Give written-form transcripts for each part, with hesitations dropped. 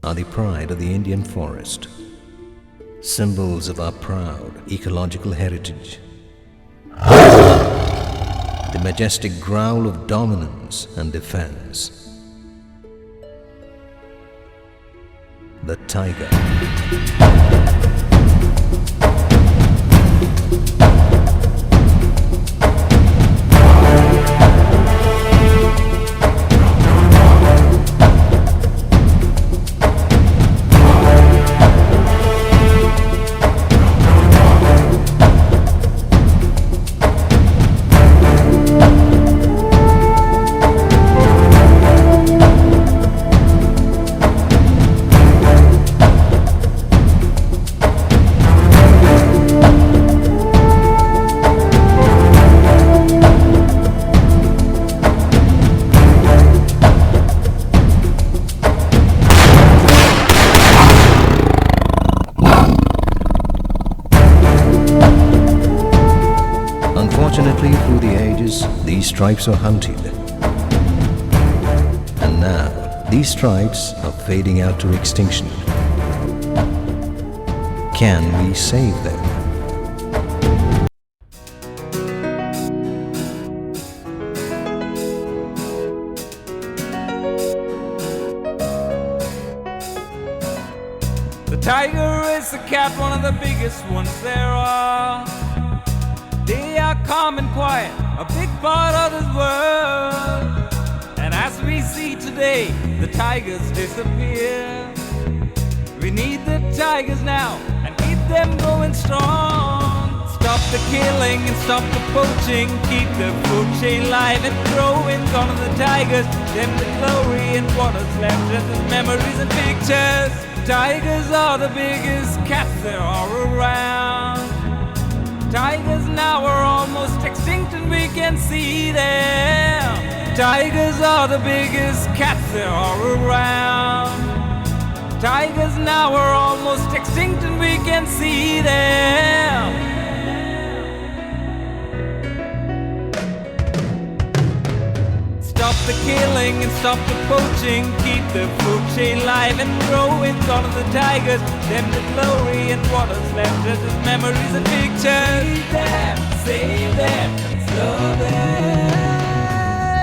are the pride of the Indian forest, symbols of our proud ecological heritage. The majestic growl of dominance and defense. The tiger. Unfortunately, through the ages, these stripes are hunted. And now, these stripes are fading out to extinction. Can we save them? The tiger is the cat, one of the biggest ones there are. They are calm and quiet, a big part of this world. And as we see today, the tigers disappear. We need the tigers now and keep them going strong. Stop the killing and stop the poaching, keep the food chain alive and growing. Gone are the tigers, them the glory and what is left just as memories and pictures. Tigers are the biggest cats there are around. Tigers now are almost extinct and we can see them. Tigers are the biggest cats there are around. Tigers now are almost extinct and we can see them. Stop the killing and stop the poaching, keep the food chain alive and growing. Gone are the tigers, them the glory and what is left just as memories and pictures. Save them, love them.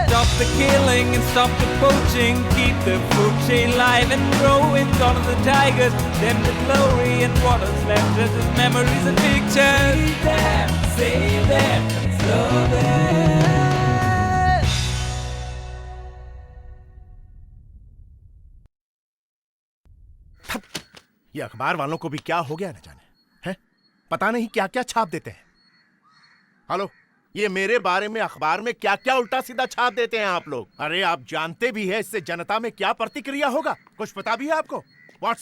Stop the killing and stop the poaching, keep the food chain alive and growing. Gone are the tigers, them the glory and what is left just as memories and pictures. Save them, love them. ये अखबार वालों को भी क्या हो गया न जाने, हैं? पता नहीं क्या क्या छाप देते हैं। हेलो, ये मेरे बारे में अखबार में क्या क्या उल्टा सीधा छाप देते हैं आप लोग। अरे आप जानते भी है इससे जनता में क्या प्रतिक्रिया होगा, कुछ पता भी है आपको? व्हाट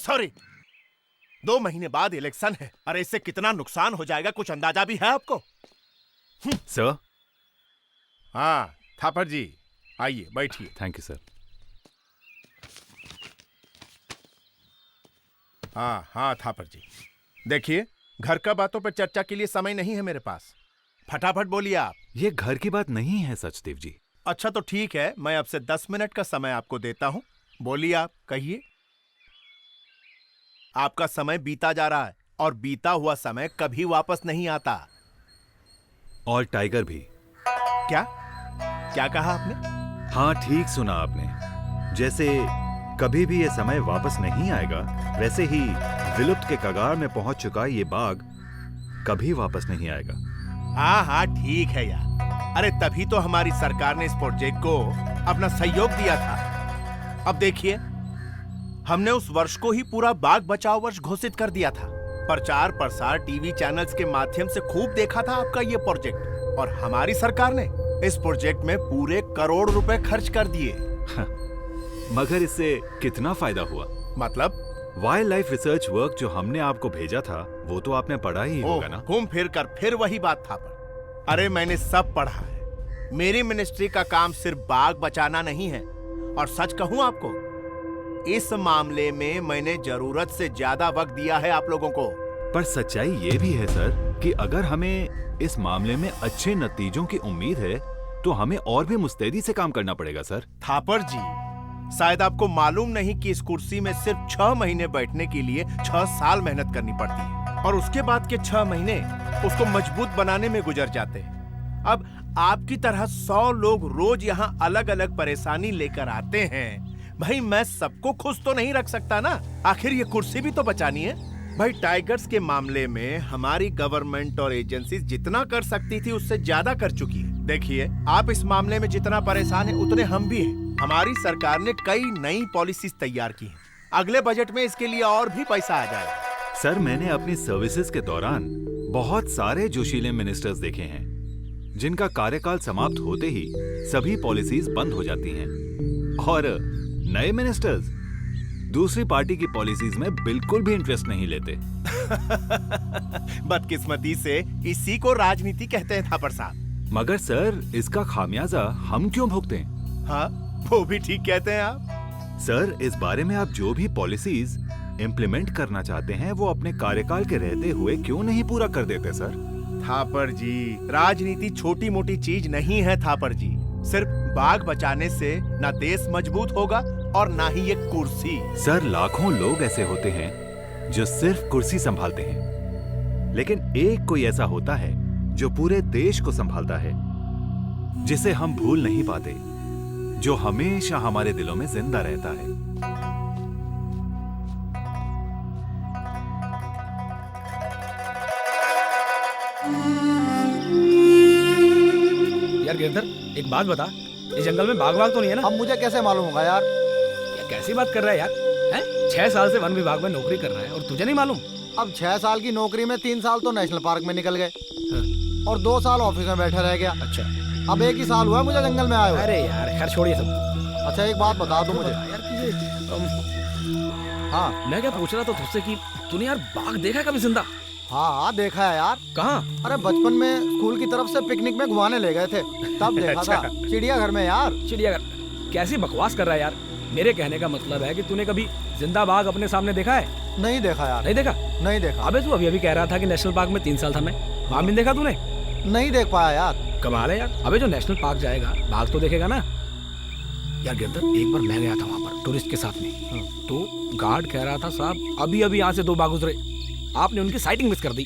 सॉरी 2 महीने बाद इलेक्शन है। अरे इससे कितना नुकसान हो जाएगा कुछ अंदाजा भी है आपको? सर। हाँ थापर जी, आइए बैठिए। Thank you sir. हाँ थापर जी, देखिए घर का बातों पर चर्चा के लिए समय नहीं है मेरे पास। फटाफट बोलिए आप। ये घर की बात नहीं है सचदेव जी। अच्छा तो ठीक है, मैं अब से 10 मिनट का समय आपको देता हूं। बोलिए आप, कहिए। आपका समय बीता जा रहा है और बीता हुआ समय कभी वापस नहीं आता। और टाइगर भी। क्या क्या कहा आपने? हाँ ठीक सुना आपने। जैसे कभी भी ये समय वापस नहीं आएगा, वैसे ही विलुप्त के कगार में पहुंच चुका ये बाघ कभी वापस नहीं आएगा। हाँ ठीक है यार। अरे तभी तो हमारी सरकार ने इस प्रोजेक्ट को अपना सहयोग दिया था। अब देखिए, हमने उस वर्ष को ही पूरा बाघ बचाओ वर्ष घोषित कर दिया था। प्रचार प्रसार टीवी चैनल्स के माध्यम से खूब देखा था आपका ये प्रोजेक्ट, और हमारी सरकार ने इस प्रोजेक्ट में पूरे करोड़ रुपए खर्च कर दिए। मगर इससे कितना फायदा हुआ? मतलब? वाइल्ड लाइफ रिसर्च वर्क जो हमने आपको भेजा था वो तो आपने पढ़ा ही होगा ना? घूम फिर कर फिर वही बात था पर। अरे मैंने सब पढ़ा है। मेरी मिनिस्ट्री का काम सिर्फ बाघ बचाना नहीं है, और सच कहूं आपको, इस मामले में मैंने जरूरत से ज्यादा वक्त दिया है आप लोगों को। पर सच्चाई ये भी है सर कि अगर हमें इस मामले में अच्छे नतीजों की उम्मीद है तो हमें और भी मुस्तैदी से काम करना पड़ेगा सर। थापर जी, शायद आपको मालूम नहीं कि इस कुर्सी में सिर्फ 6 महीने बैठने के लिए 6 साल मेहनत करनी पड़ती है और उसके बाद के 6 महीने उसको मजबूत बनाने में गुजर जाते हैं। अब आपकी तरह 100 लोग रोज यहाँ अलग अलग परेशानी लेकर आते हैं। भाई मैं सबको खुश तो नहीं रख सकता ना, आखिर ये कुर्सी भी तो बचानी है। भाई टाइगर्स के मामले में हमारी गवर्नमेंट और एजेंसीज जितना कर सकती थी उससे ज्यादा कर चुकी है। देखिए आप इस मामले में जितना परेशान है उतने हम भी हैं। हमारी सरकार ने कई नई पॉलिसीज तैयार की हैं। अगले बजट में इसके लिए और भी पैसा आ जाएगा। सर मैंने अपनी सर्विसेज के दौरान बहुत सारे जोशीले मिनिस्टर्स देखे हैं जिनका कार्यकाल समाप्त होते ही सभी पॉलिसीज बंद हो जाती हैं और नए मिनिस्टर्स दूसरी पार्टी की पॉलिसीज में बिल्कुल भी इंटरेस्ट नहीं लेते। बदकिस्मती से इसी को राजनीति कहते हैं थापर साहब। मगर सर इसका खामियाजा हम क्यों भुगतें? हाँ वो भी ठीक कहते हैं आप। सर इस बारे में आप जो भी पॉलिसीज इम्प्लीमेंट करना चाहते हैं वो अपने कार्यकाल के रहते हुए क्यों नहीं पूरा कर देते सर? थापर जी राजनीति छोटी मोटी चीज नहीं है थापर जी। सिर्फ बाघ बचाने से ना देश मजबूत होगा और ना ही ये कुर्सी। सर लाखों लोग ऐसे होते हैं जो सिर्फ कुर्सी संभालते हैं, लेकिन एक कोई ऐसा होता है जो पूरे देश को संभालता है, जिसे हम भूल नहीं पाते, जो हमेशा हमारे दिलों में जिंदा रहता है। यार गिरधर एक बात बता, इस जंगल में बाघ तो नहीं है ना? अब मुझे कैसे मालूम होगा यार? क्या कैसी बात कर रहा है यार? हैं? 6 साल से वन विभाग में नौकरी कर रहा है और तुझे नहीं मालूम? अब 6 साल की नौकरी में 3 साल तो नेशनल पार्क में निकल गए और 2 साल ऑफिस में बैठा रह गया। अच्छा अब 1 ही साल हुआ मुझे जंगल में आए हुए। अरे यार खैर छोड़िए सब। अच्छा एक बात बता दो मुझे यार कि ये हाँ मैं क्या पूछ रहा था तुझसे कि तूने यार बाघ देखा कभी जिंदा? हाँ देखा है यार। कहाँ? अरे बचपन में स्कूल की तरफ से पिकनिक में घुमाने ले गए थे तब देखा था चिड़ियाघर में यार। चिड़ियाघर? कैसी बकवास कर रहा है यार। मेरे कहने का मतलब है कि तूने कभी जिंदा बाघ अपने सामने देखा है? नहीं देखा यार। नहीं देखा? नहीं देखा। अबे तू अभी अभी कह रहा था कि नेशनल पार्क में 3 साल था मैं, वहाँ भी देखा तूने? नहीं देख पाया यार। कमाल है यार। अबे जो नेशनल पार्क जाएगा बाघ तो देखेगा ना यार। गिरधर एक बार मैं गया था वहाँ पर टूरिस्ट के साथ में, तो गार्ड कह रहा था साहब अभी अभी यहाँ से 2 बाघ गुजरे, आपने उनकी साइटिंग मिस कर दी।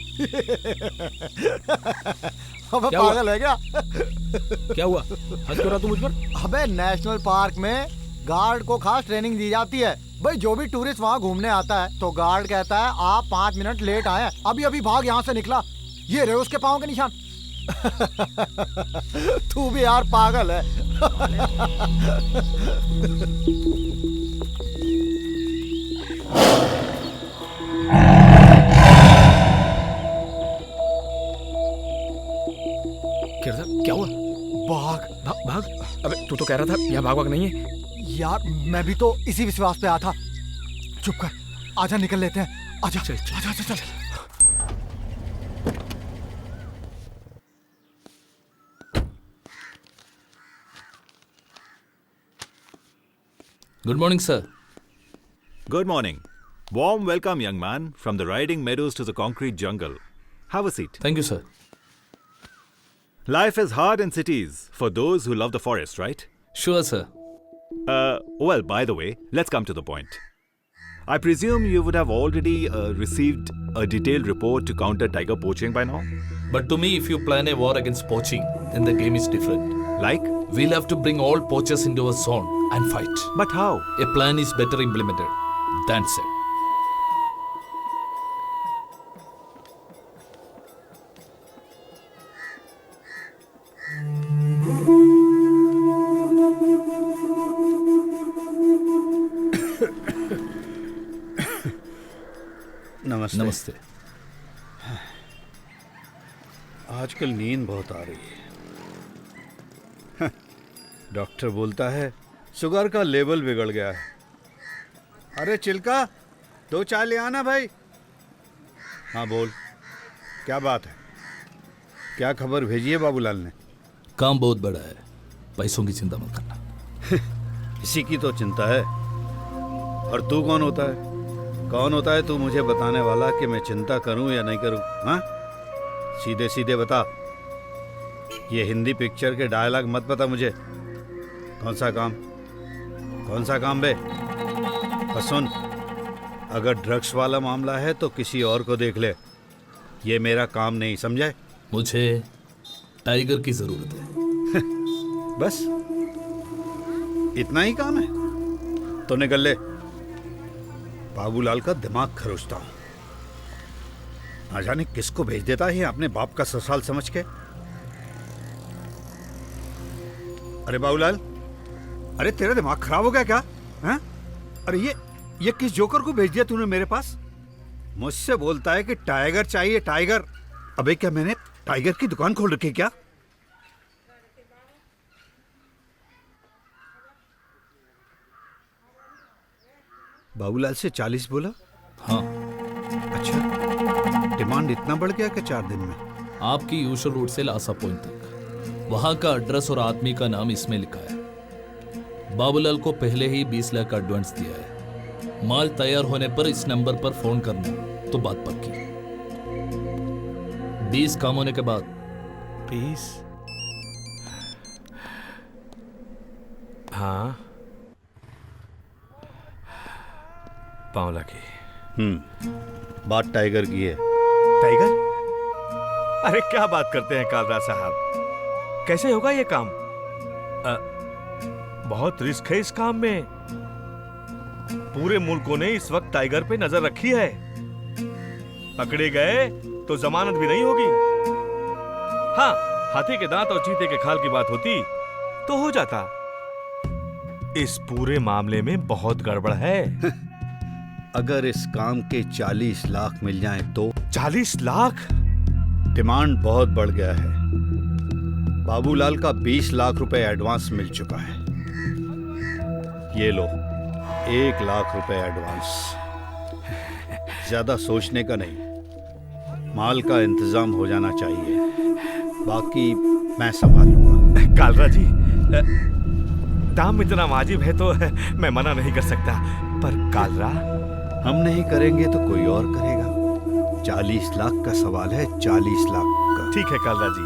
अबे पागल है क्या? क्या हुआ? हंस क्यों रहा तू मुझ पर? अबे नेशनल पार्क में गार्ड को खास ट्रेनिंग दी जाती है। भाई जो भी टूरिस्ट वहाँ घूमने आता है तो गार्ड कहता है आप 5 मिनट लेट आए, अभी अभी भाग यहाँ से निकला, ये रहे उसके पाँव के निशान। तू भी यार पागल है। क्या हुआ? भाग भाग? अबे तू तो कह रहा था यहाँ भाग नहीं है। यार मैं भी तो इसी विश्वास पे आया था। चुप कर, आजा निकल लेते हैं। आजा चल चल आजा चल, चल। Good morning, sir. Good morning. Warm welcome, young man, from the riding meadows to the concrete jungle. Have a seat. Thank you, sir. Life is hard in cities for those who love the forest, right? Sure, sir. Well, by the way, let's come to the point. I presume you would have already received a detailed report to counter tiger poaching by now? But to me, if you plan a war against poaching, then the game is different. Like? We'll have to bring all poachers into a zone and fight. But how? A plan is better implemented than said. नमस्ते। नमस्ते। आजकल नींद बहुत आ रही है। Doctor बोलता है sugar का लेवल बिगड़ गया है। अरे चिल्का 2 चाय ले आना भाई। हाँ बोल, क्या बात है? क्या खबर भेजी है बाबूलाल ने? काम बहुत बड़ा है, पैसों की चिंता मत करना। इसी की तो चिंता है। और तू कौन होता है? कौन होता है तू मुझे बताने वाला कि मैं चिंता करूं या नहीं करूं? हाँ सीधे सीधे बता। ये हिंदी पिक्चर के डायलॉग मत बता मुझे। कौन सा काम? कौन सा काम बे? और सुन, अगर ड्रग्स वाला मामला है तो किसी और को देख ले, ये मेरा काम नहीं, समझे? मुझे टाइगर की जरूरत है। बस इतना ही काम है तो निकल ले। बाबूलाल का दिमाग खरोचता हूं, ना जाने किसको भेज देता है अपने बाप का ससुराल समझ के। अरे बाबूलाल, अरे तेरा दिमाग खराब हो गया क्या? हैं? अरे ये किस जोकर को भेज दिया तूने मेरे पास? मुझसे बोलता है कि टाइगर चाहिए, टाइगर। अबे क्या मैंने टाइगर की दुकान खोल रखी है क्या? बाबूलाल से 40 बोला? हाँ, अच्छा, डिमांड इतना बढ़ गया कि 4 दिन में? आपकी यूशल रोड से लासा पॉइंट तक। वहां का एड्रेस और आदमी का नाम इसमें लिखा है। बाबूलाल को पहले ही 20 लाख का एडवांस दिया है। माल तैयार होने पर इस नंबर पर फोन करना तो बात पक्की। 20 काम होने के बाद 20? हाँ, पाँव लगी। बात टाइगर की है। टाइगर? अरे क्या बात करते हैं कालरा साहब, कैसे होगा ये काम? बहुत रिस्क है इस काम में। पूरे मुल्कों ने इस वक्त टाइगर पे नजर रखी है। पकड़े गए तो जमानत भी नहीं होगी। हाँ, हाथी के दांत और चीते के खाल की बात होती तो हो जाता। इस पूरे मामले में बहुत गड़बड़ है। अगर इस काम के 40 लाख मिल जाएं तो? 40 लाख? डिमांड बहुत बढ़ गया है। बाबूलाल का 20 लाख रुपए एडवांस मिल चुका है। ये लो, 1 लाख रुपए एडवांस। ज्यादा सोचने का नहीं, माल का इंतजाम हो जाना चाहिए, बाकी मैं संभालूंगा। कालरा जी, दाम इतना वाजिब है तो मैं मना नहीं कर सकता, पर कालरा, हम नहीं करेंगे तो कोई और करेगा। 40 लाख का सवाल है, 40 लाख का। ठीक है कालरा जी,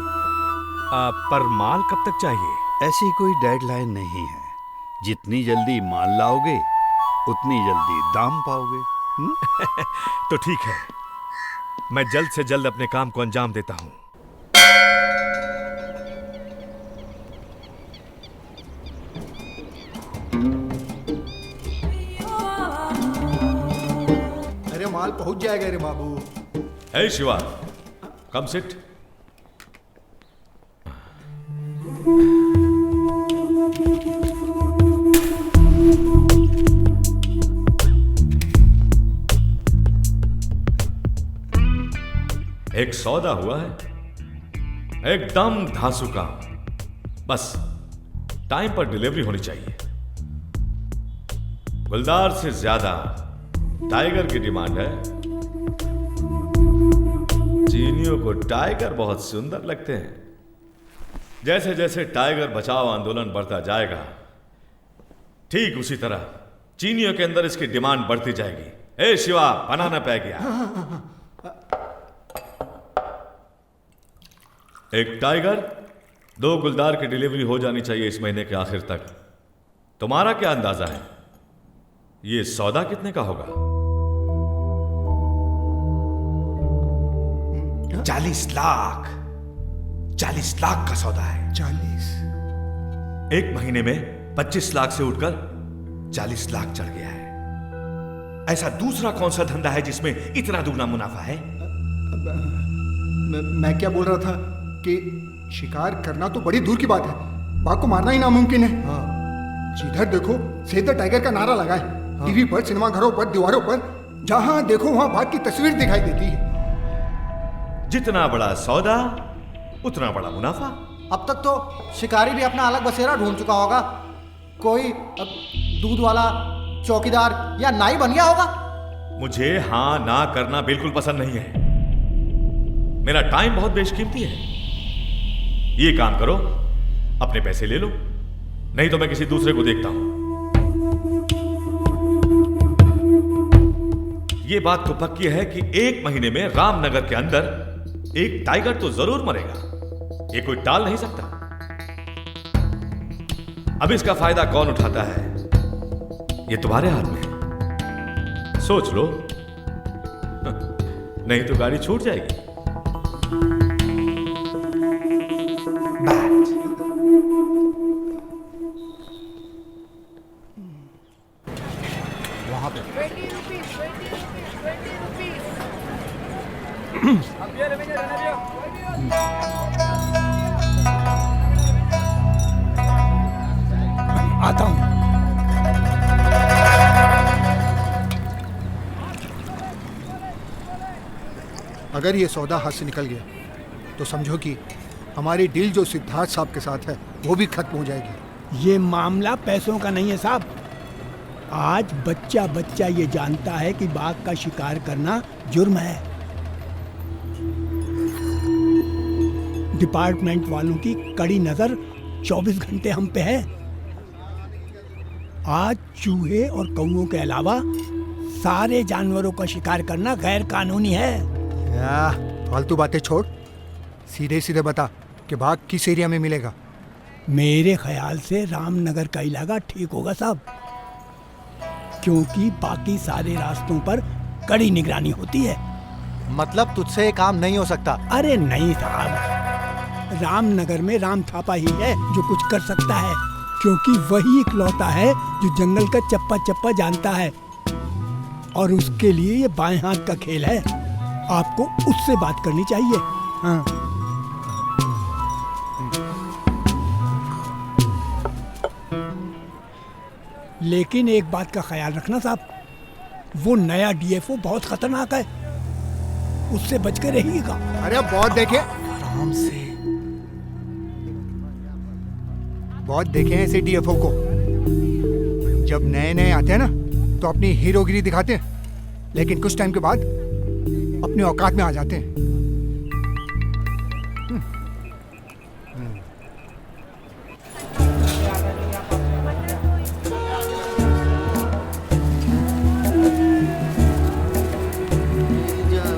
पर माल कब तक चाहिए? ऐसी कोई डेडलाइन नहीं है। जितनी जल्दी माल लाओगे उतनी जल्दी दाम पाओगे। तो ठीक है, मैं जल्द से जल्द अपने काम को अंजाम देता हूं। अरे माल पहुंच जाएगा रे बाबू। हे शिवा, कम सिट। एक सौदा हुआ है, एकदम धांसू काम। बस टाइम पर डिलीवरी होनी चाहिए। गुलदार से ज्यादा टाइगर की डिमांड है। चीनियों को टाइगर बहुत सुंदर लगते हैं। जैसे जैसे टाइगर बचाओ आंदोलन बढ़ता जाएगा, ठीक उसी तरह चीनियों के अंदर इसकी डिमांड बढ़ती जाएगी। ए शिवा, बनाना पै गया। एक टाइगर, 2 गुलदार की डिलीवरी हो जानी चाहिए इस महीने के आखिर तक। तुम्हारा क्या अंदाजा है, ये सौदा कितने का होगा? 40 लाख। 40 लाख का सौदा है। 40? एक महीने में 25 लाख से उठकर 40 लाख चढ़ गया है। ऐसा दूसरा कौन सा धंधा है जिसमें इतना दुगना मुनाफा है? मैं क्या बोल रहा था कि शिकार करना तो बड़ी दूर की बात है, बाघ को मारना ही नामुमकिन है। जिधर देखो सेव द टाइगर का नारा लगा है। टीवी पर, सिनेमा घरों पर, दीवारों पर, जहां देखो वहां बाघ की तस्वीर दिखाई देती है। जितना बड़ा सौदा उतना बड़ा मुनाफा। अब तक तो शिकारी भी अपना अलग बसेरा ढूंढ चुका होगा। कोई दूध वाला, चौकीदार या नाई बन गया होगा। मुझे हां ना करना बिल्कुल पसंद नहीं है। मेरा टाइम बहुत बेशकीमती है। ये काम करो, अपने पैसे ले लो, नहीं तो मैं किसी दूसरे को देखता हूं। ये बात तो पक्की है कि 1 महीने में रामनगर के अंदर एक टाइगर तो जरूर मरेगा। ये कोई टाल नहीं सकता। अब इसका फायदा कौन उठाता है, ये तुम्हारे हाथ में है, सोच लो, नहीं तो गाड़ी छूट जाएगी। वहां पे आता हूँ। अगर ये सौदा हाथ से निकल गया तो समझो कि हमारी डील जो सिद्धार्थ साहब के साथ है वो भी खत्म हो जाएगी। ये मामला पैसों का नहीं है साहब। आज बच्चा बच्चा ये जानता है कि बाघ का शिकार करना जुर्म है। डिपार्टमेंट वालों की कड़ी नजर 24 घंटे हम पे है। आज चूहे और कौओं के अलावा सारे जानवरों का शिकार करना गैर कानूनी है। या फालतू बातें छोड़, सीधे सीधे बता कि बाघ किस एरिया में मिलेगा। मेरे ख्याल से रामनगर का इलाका ठीक होगा साहब, क्योंकि बाकी सारे रास्तों पर कड़ी निगरानी होती है। मतलब तुझसे ये काम नहीं हो सकता? अरे नहीं साहब, रामनगर में राम थापा ही है जो कुछ कर सकता है, क्योंकि वही इकलौता है जो जंगल का चप्पा चप्पा जानता है, और उसके लिए ये बाएं हाथ का खेल है। आपको उससे बात करनी चाहिए। हाँ। लेकिन एक बात का ख्याल रखना साहब, वो नया डीएफओ बहुत खतरनाक है, उससे बच के रहिएगा। अरे बहुत देखे, आराम से। बहुत देखे हैं ऐसे डीएफओ को। जब नए नए आते हैं ना तो अपनी हीरोगिरी दिखाते हैं, लेकिन कुछ टाइम के बाद अपने औकात में आ जाते हैं।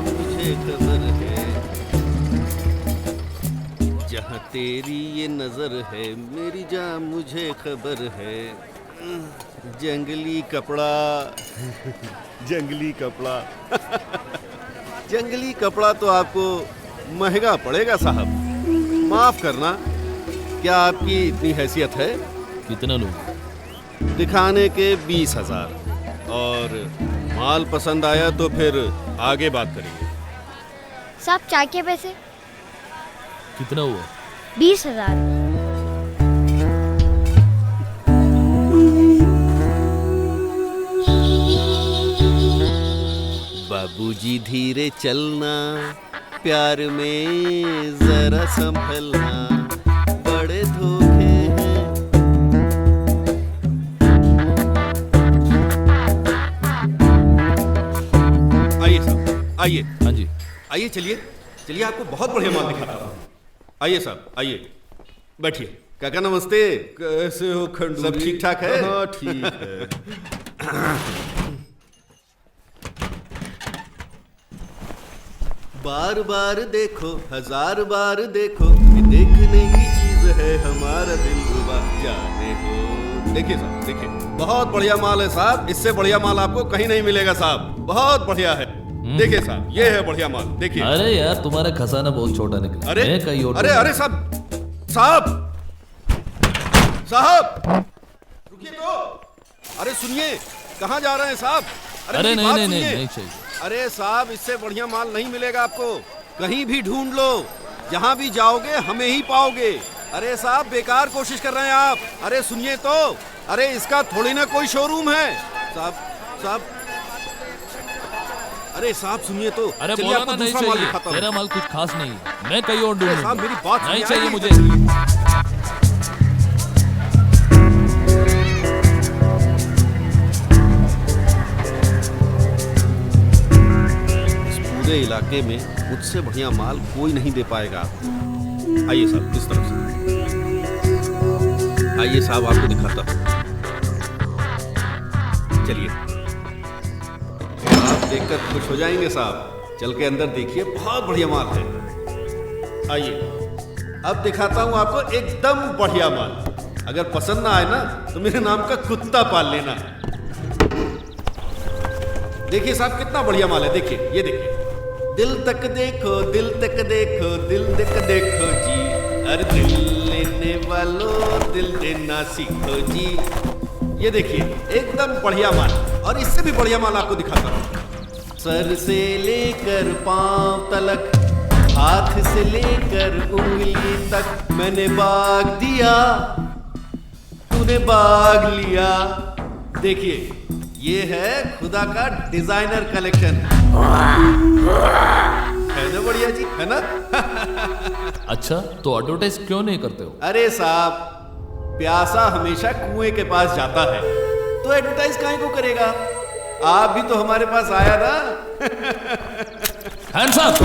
मुझे खबर है, जहाँ तेरी ये नजर है, मेरी जान मुझे खबर है। जंगली कपड़ा जंगली कपड़ा जंगली कपड़ा तो आपको महंगा पड़ेगा साहब। माफ करना, क्या आपकी इतनी हैसियत है? कितने लोग? दिखाने के 20,000, और माल पसंद आया तो फिर आगे बात करेंगे। साहब चाय के पैसे? कितना हुआ? 20,000। बाबूजी धीरे चलना, प्यार में जरा संभलना, बड़े धोखे हैं। आइए साहब, आइए। हाँ जी। आइए, चलिए चलिए, आपको बहुत बढ़िया माल दिखाता हूँ। आइए साहब, आइए, बैठिए। काका नमस्ते। कैसे हो खंडू? सब ठीक ठाक है? हाँ ठीक है। बार बार देखो, हजार बार देखो, ये देखने की चीज है हमारा दिल रुबा, जाने हो। देखिए साहब, देखिए, बहुत बढ़िया माल है साहब। इससे बढ़िया माल आपको कहीं नहीं मिलेगा साहब। बहुत बढ़िया है। देखिए साहब, ये है बढ़िया माल, देखिए। अरे यार, तुम्हारा खजाना बहुत छोटा निकला। अरे मैं कहीं और अरे अरे साहब, साहब साहब रुकिए तो। अरे सुनिए, कहाँ जा रहे हैं साहब? अरे मेरी नहीं बात नहीं सुनिए। नहीं, नहीं चाहिए। अरे साहब, इससे बढ़िया माल नहीं मिलेगा आपको। कहीं भी ढूंढ लो, जहां भी जाओगे हमें ही पाओगे। अरे साहब, बेकार कोशिश कर रहे हैं आप। अरे सुनिए तो, अरे इसका थोड़ी ना कोई शोरूम है साहब। साहब, अरे साहब सुनिए तो। अरे चलिए बोला आपको ना, नहीं दूसरा माल चाहिए। दिखाता हूं। तेरा माल कुछ खास नहीं है, मैं कहीं और अरे ढूंढूंगा। साहब, मेरी बात नहीं सुनिए। चाहिए आइए, मुझे। पूरे इलाके में मुझसे बढ़िया माल कोई नहीं दे पाएगा आपको। आइए साहब, इस तरफ से आइए साहब, आपको दिखाता हूँ। चलिए, आप देखकर खुश हो जाएंगे साहब। चल के अंदर देखिए, बहुत बढ़िया माल है। आइए, अब दिखाता हूँ आपको एकदम बढ़िया माल। अगर पसंद ना आए ना तो मेरे नाम का कुत्ता पाल लेना। देखिए साहब कितना बढ़िया माल है, देखिए ये देखिए। दिल तक देखो, दिल तक देखो, दिल तक देखो जी, अरे दिल लेने वालों दिल देना सीखो जी। ये देखिए एकदम बढ़िया माल, और इससे भी बढ़िया माल आपको दिखाता हूँ। सर से लेकर पांव तलक, हाथ से लेकर उंगली तक, मैंने बाग दिया तूने बाग लिया। देखिए ये है खुदा का डिजाइनर कलेक्शन, है ना बढ़िया जी, है ना? अच्छा, तो एडवर्टाइज क्यों नहीं करते हो? अरे साहब, प्यासा हमेशा कुएं के पास जाता है, तो एडवर्टाइज काहे को करेगा? आप भी तो हमारे पास आया ना। Hands up!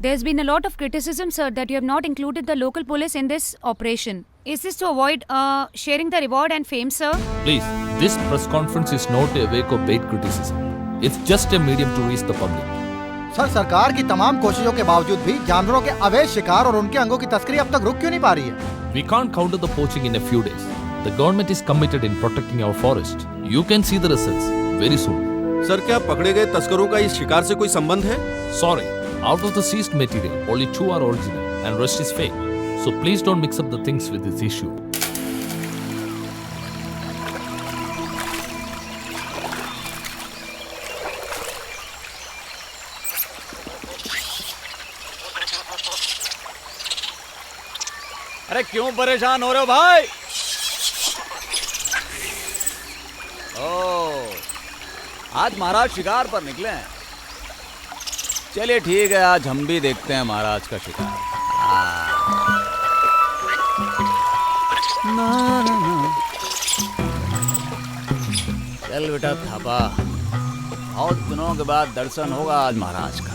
There's been a lot of criticism, sir, that you have not included the local police in this operation. Is this to avoid sharing the reward and fame, sir? Please, this press conference is not a wake of bait criticism. It's just a medium to reach the public. Sir, सरकार की तमाम कोशिशों के बावजूद भी जानवरों के अवैध शिकार और उनके अंगों की तस्करी अब तक रुक क्यों नहीं पा रही है? We can't counter the poaching in a few days. The government is committed in protecting our forest. You can see the results very soon. Sir, क्या पकड़े गए तस्करों का इस शिकार से कोई संबंध है? Sorry, out of the seized material, only 2 are original and rest is fake. So please don't mix up the things with this issue. अरे क्यों परेशान हो रहे हो भाई? आज महाराज शिकार पर निकले हैं। चलिए ठीक है, आज हम भी देखते हैं महाराज का शिकार। चल बेटा थापा, बहुत दिनों के बाद दर्शन होगा आज महाराज का।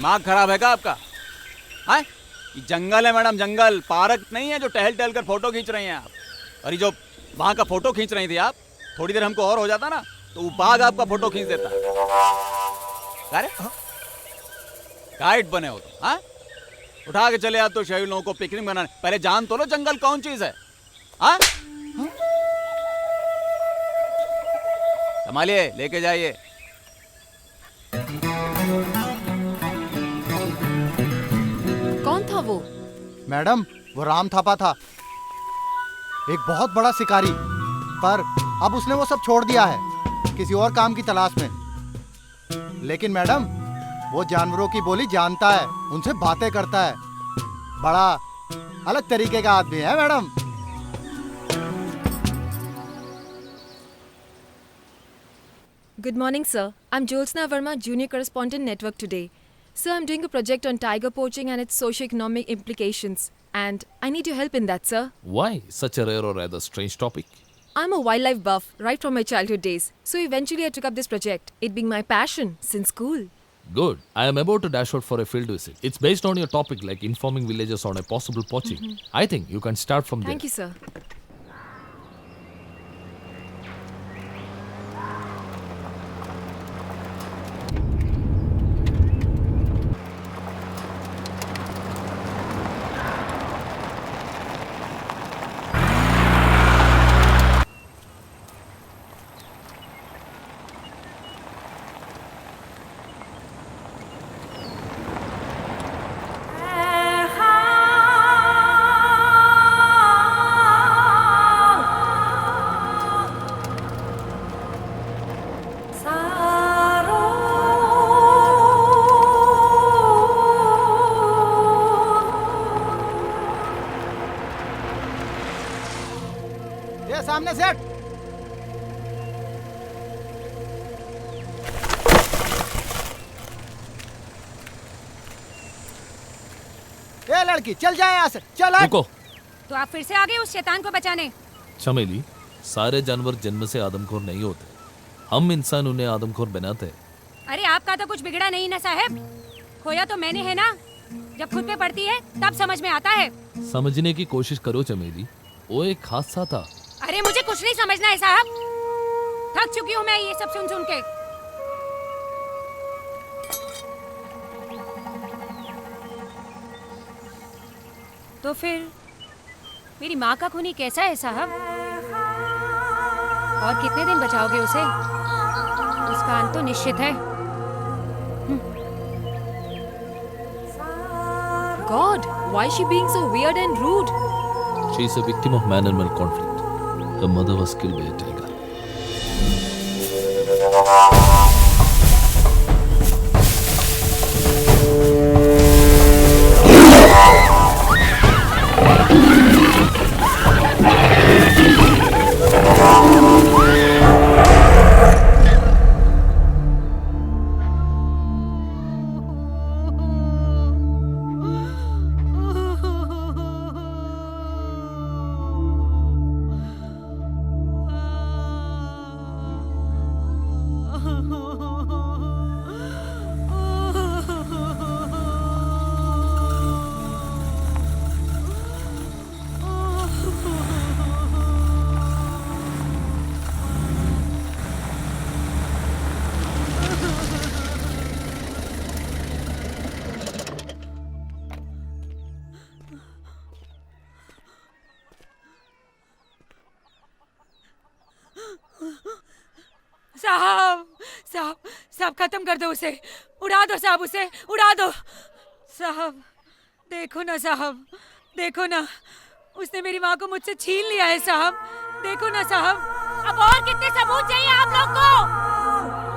दिमाग खराब है क्या आपका? है ये जंगल है मैडम, जंगल, पार्क नहीं है जो टहल टहल कर फोटो खींच रही हैं आप। अरे जो वहां का फोटो खींच रही थी आप, थोड़ी देर हमको और हो जाता ना तो वो बाघ आपका फोटो खींच देता। अरे गाइड बने हो तो, हाँ उठा के चले आप तो शहरी लोगों को पिकनिक बनाने। पहले जान तो लो जंगल कौन चीज है। हाँ संभालिए, लेके जाइए। कौन था वो? मैडम, वो राम थापा था, एक बहुत बड़ा शिकारी, पर अब उसने वो सब छोड़ दिया है किसी और काम की तलाश में। लेकिन मैडम, वो जानवरों की बोली जानता है, उनसे बातें करता है, बड़ा अलग तरीके का आदमी है madam. Good morning, sir. I'm Jyotsna Verma, Junior Correspondent Network today. Sir, I'm doing a project on tiger poaching and its socio-economic implications. And I need your help in that, sir. Why such a rare or rather strange topic? I'm a wildlife buff right from my childhood days. So eventually I took up this project, it being my passion since school. Good. I am about to dash out for a field visit. It's based on your topic, like informing villagers on a possible poaching. I think you can start from there. Thank you, sir. सेठ। ए लड़की चल जाए यहाँ से, चल हट। रुको तो आप फिर से आ गए उस शैतान को बचाने? चमेली, सारे जानवर जन्म से आदमखोर नहीं होते, हम इंसान उन्हें आदमखोर बनाते हैं। अरे आपका तो कुछ बिगड़ा नहीं ना साहब, खोया तो मैंने है ना। जब खुद पे पड़ती है तब समझ में आता है। समझने की कोशिश करो चमेली, वो एक हादसा था। अरे मुझे कुछ नहीं समझना है साहब, थक चुकी हूँ मैं ये सब सुन सुन के। तो फिर मेरी माँ का खूनी कैसा है साहब? और कितने दिन बचाओगे उसे? उसका अंत तो निश्चित है। God, why is she being so weird and rude? She is a victim of man-animal conflict. Her mother was killed by a tiger. साहब साहब साहब खत्म कर दो उसे, उड़ा दो साहब, उसे उड़ा दो साहब। देखो ना साहब, देखो ना, उसने मेरी माँ को मुझसे छीन लिया है साहब। देखो ना साहब। अब और कितने सबूत चाहिए आप लोग को?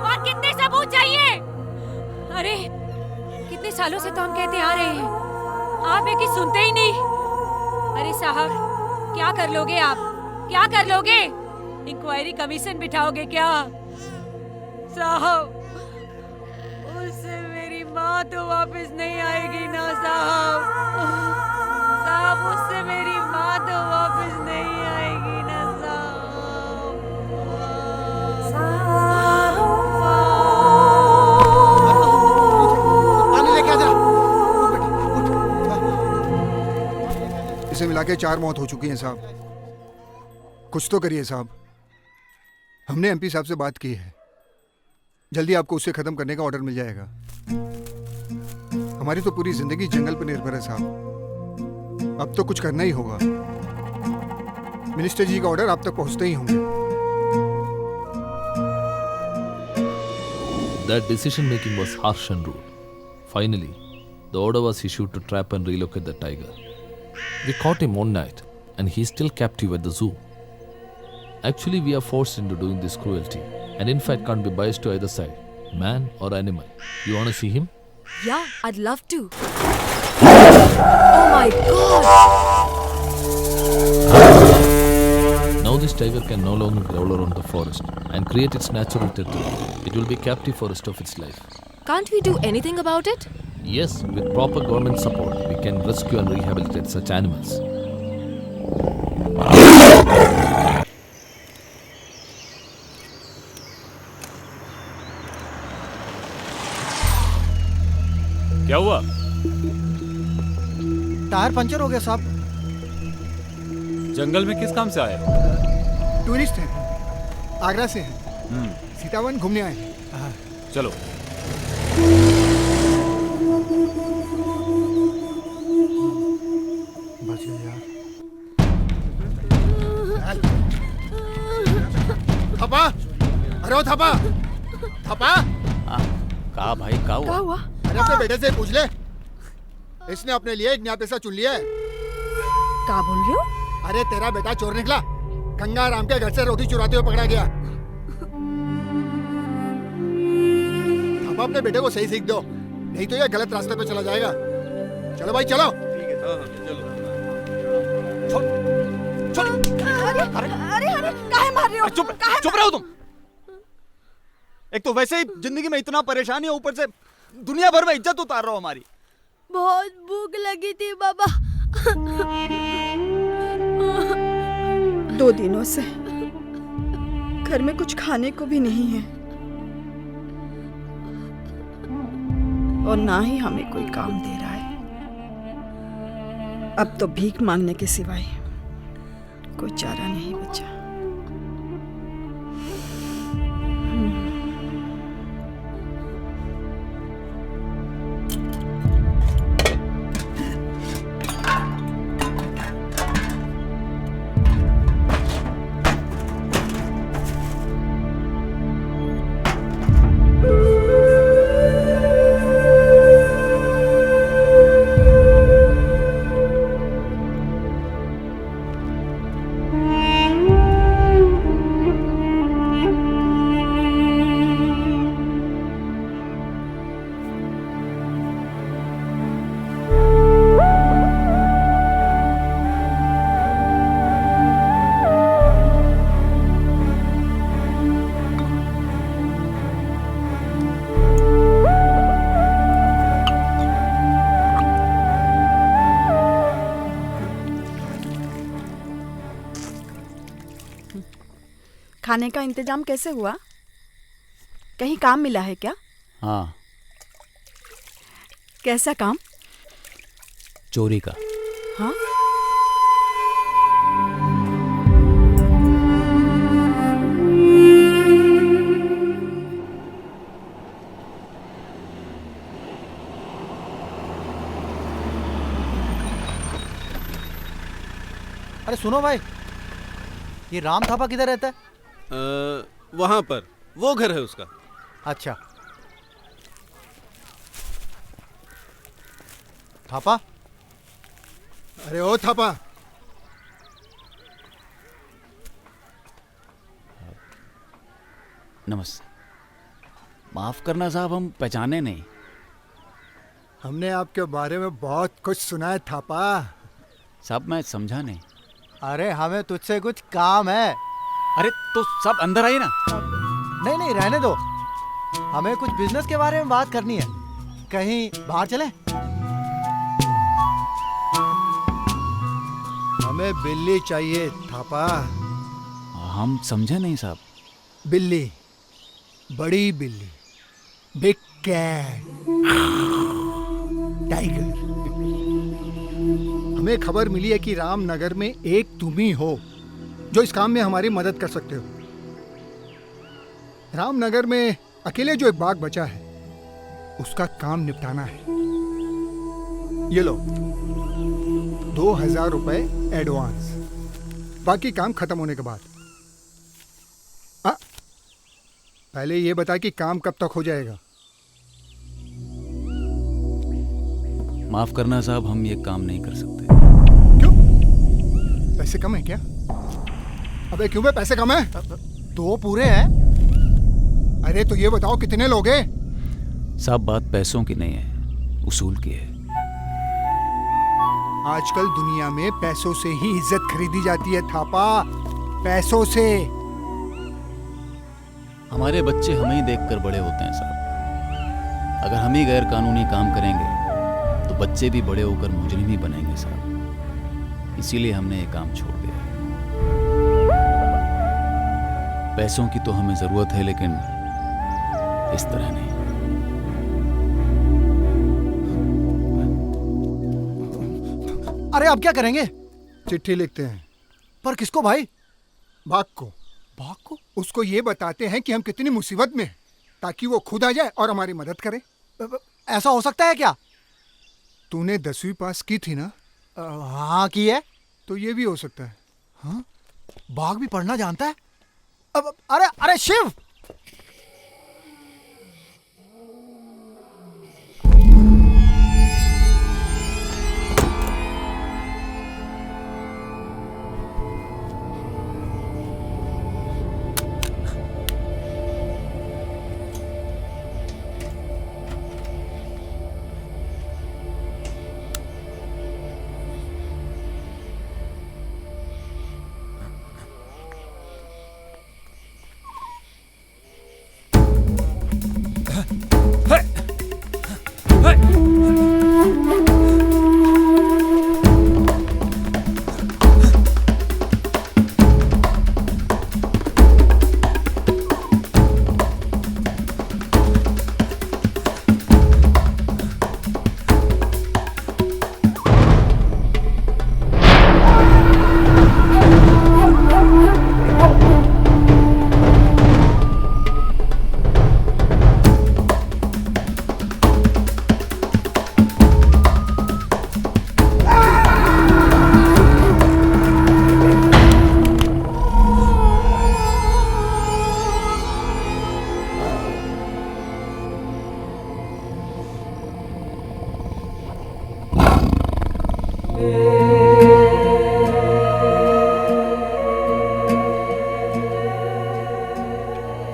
और कितने सबूत चाहिए? अरे कितने सालों से तो हम कहते आ रहे हैं, आप एक ही सुनते ही नहीं। अरे साहब क्या कर लोगे आप, क्या कर लोगे? इंक्वायरी कमीशन बिठाओगे क्या? साहब उससे मेरी माँ तो वापस नहीं आएगी ना साहब। साहब उससे मेरी माँ तो वापस नहीं आएगी ना पानी लेके आजा। इसे मिला के 4 मौत हो चुकी हैं साहब। कुछ तो करिए साहब। हमने एमपी साहब से बात की है, जल्दी आपको उसे खत्म करने का ऑर्डर मिल जाएगा। हमारी तो पूरी जिंदगी जंगल पर निर्भर है साहब, अब तो कुछ करना ही होगा। मिनिस्टर जी का ऑर्डर आप तक पहुंचते ही होंगे। That decision making was harsh and rude. Finally, the order was issued to trap and relocate the tiger. We caught him one night and he's still captive at the zoo. Actually, we are forced into doing this cruelty and in fact can't be biased to either side, man or animal. You want to see him? Yeah, I'd love to. Oh my God! Now this tiger can no longer growl around the forest and create its natural territory. It will be captive for the rest of its life. Can't we do anything about it? Yes, with proper government support, we can rescue and rehabilitate such animals. क्या हुआ? Tyre puncture हो गया साहब। जंगल में किस काम से आए? टूरिस्ट हैं, आगरा से हैं, सीतावन घूमने आए हैं। चलो। बच गए यार। थपा, अरे ओ थपा, थपा। कहा भाई, क्या हुआ? क्या हुआ? अरे अपने बेटे से पूछ ले, इसने अपने लिए एक नया पैसा चुन लिया है। क्या बोल रहे हो? अरे तेरा बेटा चोर निकला, गंगाराम के घर से रोटी चुराते हुए पकड़ा गया। अब अपने बेटे को सही सीख दो, नहीं तो ये गलत रास्ते पे चला जाएगा। चलो भाई चलो। ठीक है, चलो। छोड़, छोड़। अरे अरे काहे मार रहे हो? चुप रहो तुम। एक तो वैसे ही जिंदगी में इतना परेशानी है, ऊपर से दुनिया भर में इज्जत उतार रहे हो हमारी। बहुत भूख लगी थी बाबा। 2 दिनों से घर में कुछ खाने को भी नहीं है और ना ही हमें कोई काम दे रहा है। अब तो भीख मांगने के सिवाय कोई चारा नहीं बचा। खाने का इंतजाम कैसे हुआ? कहीं काम मिला है क्या? हाँ, कैसा काम? चोरी का। हाँ? अरे सुनो भाई, ये राम थापा किधर रहता है? वहां पर, वो घर है उसका। अच्छा। थापा? अरे ओ थापा, नमस्ते। माफ करना साहब, हम पहचाने नहीं। हमने आपके बारे में बहुत कुछ सुना है थापा। साहब मैं समझा नहीं। अरे हमें तुझसे कुछ काम है। अरे तो सब अंदर आइए ना। नहीं नहीं, रहने दो। हमें कुछ बिजनेस के बारे में बात करनी है। कहीं बाहर चलें? हमें बिल्ली चाहिए थापा। हम समझे नहीं साहब। बिल्ली, बड़ी बिल्ली, बिग कैट, टाइगर। हमें खबर मिली है कि रामनगर में एक तुम ही हो जो इस काम में हमारी मदद कर सकते हो। रामनगर में अकेले जो एक बाग बचा है उसका काम निपटाना है। ये लो 2000 रुपए एडवांस, बाकी काम खत्म होने के बाद। पहले ये बता कि काम कब तक हो जाएगा? माफ करना साहब, हम ये काम नहीं कर सकते। क्यों? पैसे कम है क्या? अबे क्यों बे, पैसे कम है? 2 पूरे हैं। अरे तो ये बताओ कितने लोग हैं? साहब बात पैसों की नहीं है, उसूल की है। आजकल दुनिया में पैसों से ही इज्जत खरीदी जाती है थापा, पैसों से। हमारे बच्चे हमें ही देखकर बड़े होते हैं साहब। अगर हम ही गैर कानूनी काम करेंगे तो बच्चे भी बड़े होकर मुजरिम ही बनेंगे साहब। इसीलिए हमने ये काम छोड़ दिया। पैसों की तो हमें जरूरत है, लेकिन इस तरह नहीं। अरे अब क्या करेंगे? चिट्ठी लिखते हैं। पर किसको भाई? बाग को। बाग को? उसको ये बताते हैं कि हम कितनी मुसीबत में हैं, ताकि वो खुद आ जाए और हमारी मदद करे। ऐसा हो सकता है क्या? तूने 10वीं पास की थी ना? हाँ की है। तो ये भी हो सकता है। हाँ? बाग भी पढ़ना जानता है? अरे अरे शिव!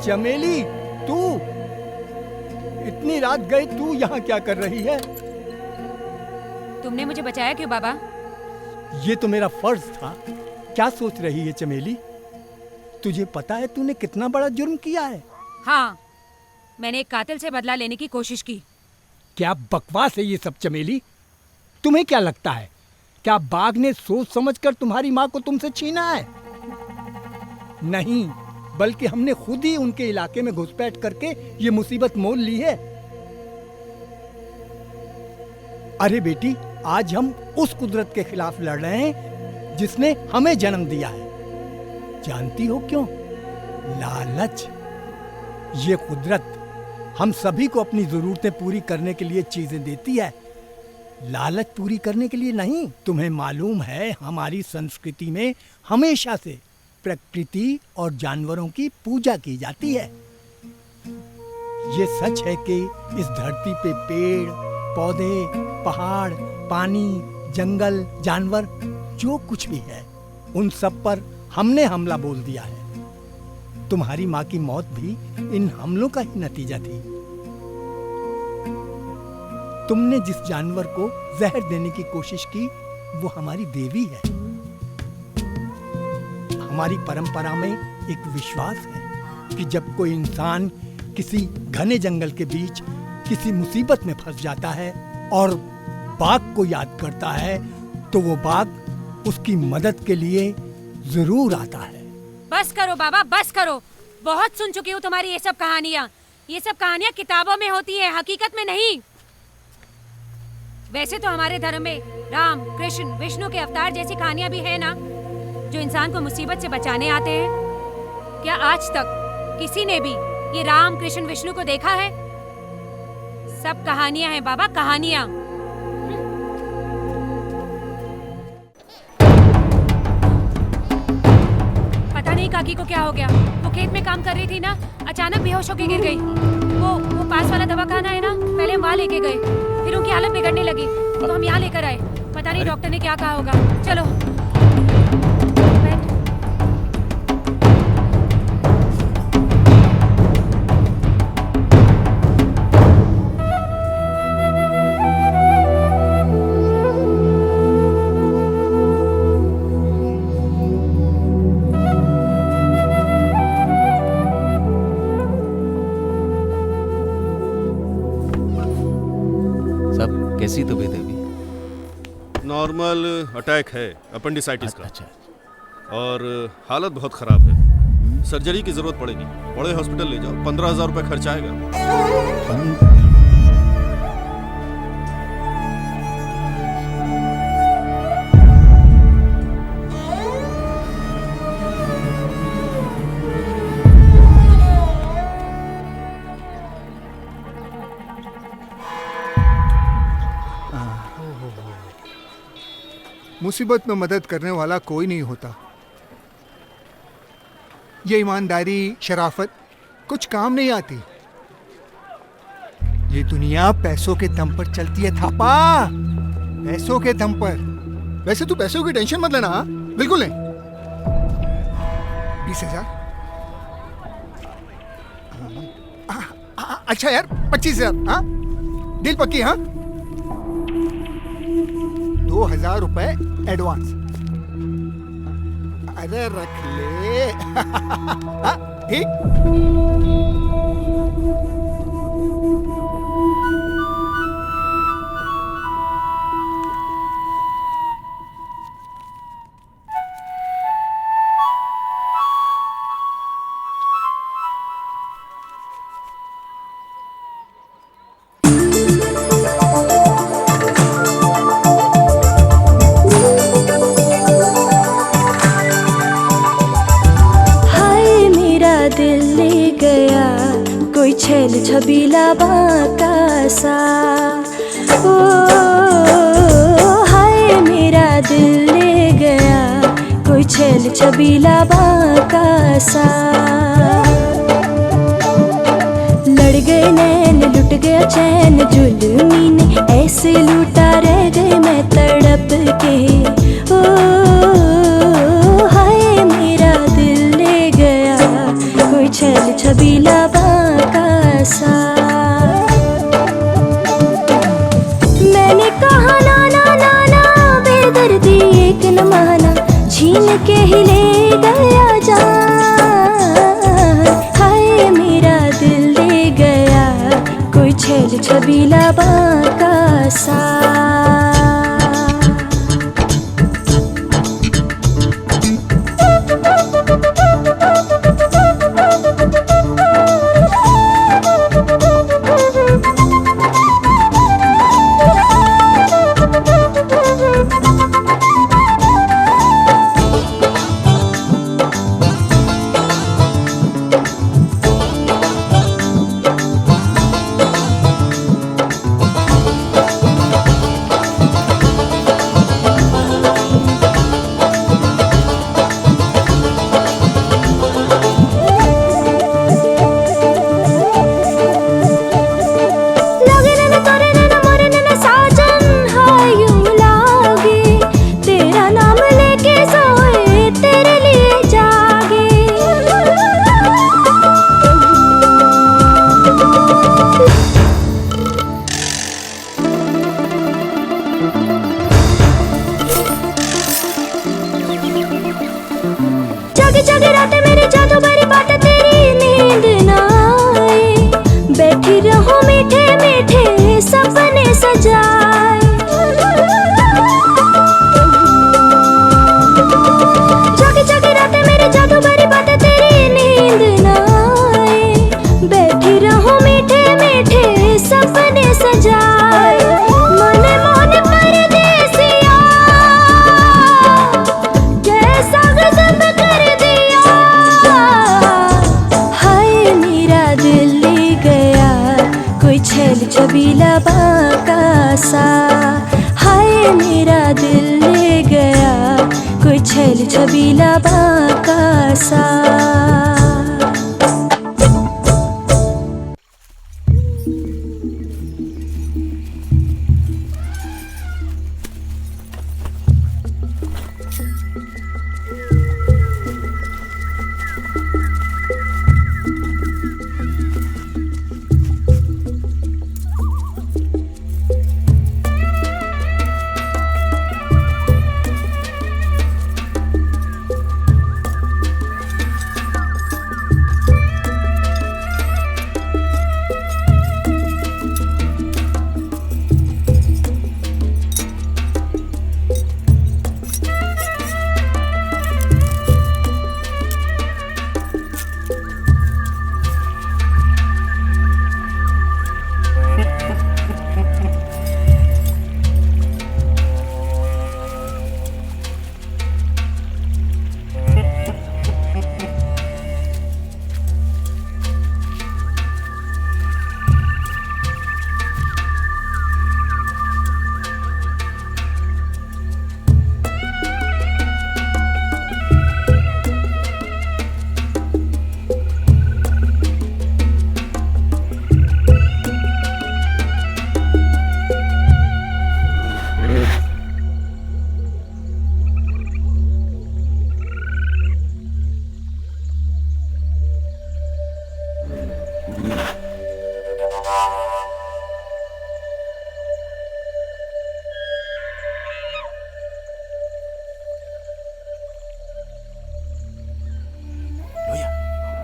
चमेली, तू इतनी रात गई, तू यहाँ क्या कर रही है? तुमने मुझे बचाया क्यों बाबा? ये तो मेरा फर्ज था। क्या सोच रही है चमेली? तुझे पता है तूने कितना बड़ा जुर्म किया है? हाँ, मैंने एक कातिल से बदला लेने की कोशिश की। क्या बकवास है ये सब चमेली? तुम्हें क्या लगता है, क्या बाघ ने सोच समझकर तुम्हारी माँ को तुमसे छीना है? नहीं, बल्कि हमने खुद ही उनके इलाके में घुसपैठ करके ये मुसीबत मोल ली है। अरे बेटी, आज हम उस कुदरत के खिलाफ लड़ रहे हैं जिसने हमें जन्म दिया है। जानती हो क्यों? लालच। ये कुदरत हम सभी को अपनी जरूरतें पूरी करने के लिए चीजें देती है, लालच पूरी करने के लिए नहीं। तुम्हें मालूम है, हमारी संस्कृति में हमेशा से प्रकृति और जानवरों की पूजा की जाती है। ये सच है कि इस धरती पे पेड़, पौधे, पहाड़, पानी, जंगल, जानवर, जो कुछ भी है, उन सब पर हमने हमला बोल दिया है। तुम्हारी माँ की मौत भी इन हमलों का ही नतीजा थी। तुमने जिस जानवर को जहर देने की कोशिश की, वो हमारी देवी है। हमारी परंपरा में एक विश्वास है कि जब कोई इंसान किसी घने जंगल के बीच किसी मुसीबत में फंस जाता है और बाघ को याद करता है, तो वो बाघ उसकी मदद के लिए जरूर आता है। बस करो बाबा, बस करो। बहुत सुन चुकी हूँ तुम्हारी ये सब कहानियाँ। ये सब कहानियाँ किताबों में होती है, हकीकत में नहीं। वैसे तो हमारे धर्म में राम, कृष्ण, विष्णु के अवतार जैसी कहानियाँ भी है ना, जो इंसान को मुसीबत से बचाने आते हैं। क्या आज तक किसी ने भी ये राम, कृष्ण, विष्णु को देखा है? सब कहानियाँ हैं बाबा, कहानियाँ। पता नहीं काकी को क्या हो गया। वो खेत में काम कर रही थी ना, अचानक बेहोश होकर गिर गई। वो पास वाला दवाखाना है ना, पहले हम वहाँ लेके गए, फिर उनकी हालत बिगड़ने लगी तो हम यहाँ लेकर आए। पता नहीं डॉक्टर ने क्या कहा होगा। चलो कैसी तबीयत है अभी? नॉर्मल अटैक है अपेंडिसाइटिस का। और हालत बहुत ख़राब है, सर्जरी की ज़रूरत पड़ेगी। बड़े हॉस्पिटल ले जाओ, 15,000 रुपये खर्च आएगा। मुसीबत में मदद करने वाला कोई नहीं होता। ये ईमानदारी, शराफत कुछ काम नहीं आती। ये दुनिया पैसों के दम पर चलती है थापा, पैसों के दम पर। वैसे तू पैसों की टेंशन मत लेना। बिल्कुल नहीं। 20,000। अच्छा यार, 25,000। हाँ, डील पक्की। हाँ, 2,000 रुपए एडवांस। अरे रख ले। ठीक। छेल छबीला बांका सा, ओ हाय मेरा दिल ले गया कोई छेल छबीला बांका सा। लड़ गए नैन, लुट गया चैन, जुल्मी ने ऐसे लूटा, रह गई मैं तड़प के। ओ हाय मेरा दिल ले गया कोई छेल छबीला छबीला बांका सा। मैंने कहा ना ना ना ना बेदर्दी एक न माना, छीन के ही ले गया जान। हाय मेरा दिल ले गया कोई छेल छबीला बांका सा। जागे जागे रातें मेरी जादू भरी बातें तेरी नींद ना आए, बैठी रहूं मीठे मीठे सपने सजाए। जागे जागे रातें मेरी जादू भरी बातें तेरी नींद ना आए, बैठी रहूं मीठे मीठे सपने सजाए। मने मोने परदेसिया कैसा गजब कर दिया। हाय मेरा दिल ले गया कोई छेल छबीला बांका सा। हाय मेरा दिल ले गया कोई छेल छबीला बांका सा।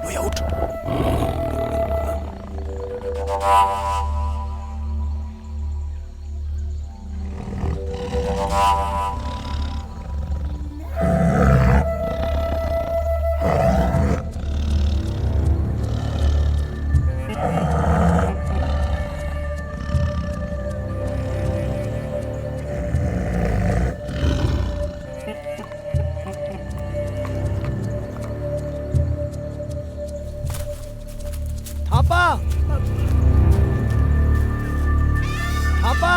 लोया उठ। थापा थापा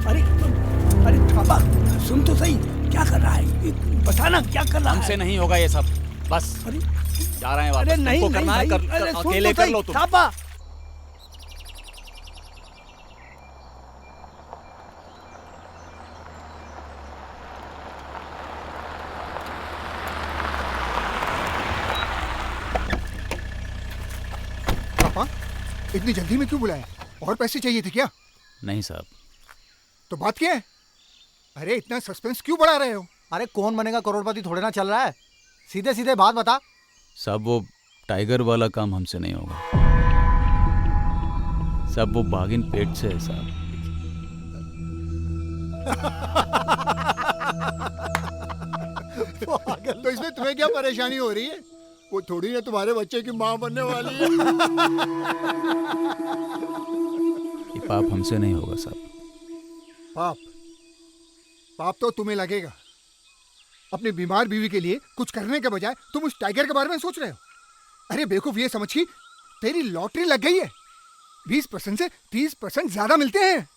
अरे अरे थापा सुन तो सही, क्या कर रहा है बताना, क्या कर रहा है? हमसे नहीं होगा ये सब, बस जा रहे हैं वापस। अरे नहीं तुमको करना है नहीं, कर, अरे सुन अकेले तो कर सही, लो तुम। थापा इतनी जल्दी में क्यों बुलाया? और पैसे चाहिए थे क्या? नहीं साहब। तो बात क्या है? अरे इतना सस्पेंस क्यों बढ़ा रहे हो? अरे कौन बनेगा करोड़पति थोड़े ना चल रहा है, सीधे सीधे बात बता। साहब वो टाइगर वाला काम हमसे नहीं होगा साहब, वो बागिन पेट से है साहब। तो इसमें तुम्हें क्या परेशानी हो रही है? वो थोड़ी ना तुम्हारे बच्चे की माँ बनने वाली है। ये पाप हमसे नहीं होगा साहब। पाप? पाप तो तुम्हें लगेगा। अपनी बीमार बीवी के लिए कुछ करने के बजाय तुम उस टाइगर के बारे में सोच रहे हो। अरे बेवकूफ, ये समझ की तेरी लॉटरी लग गई है। 20% से 30% ज्यादा मिलते हैं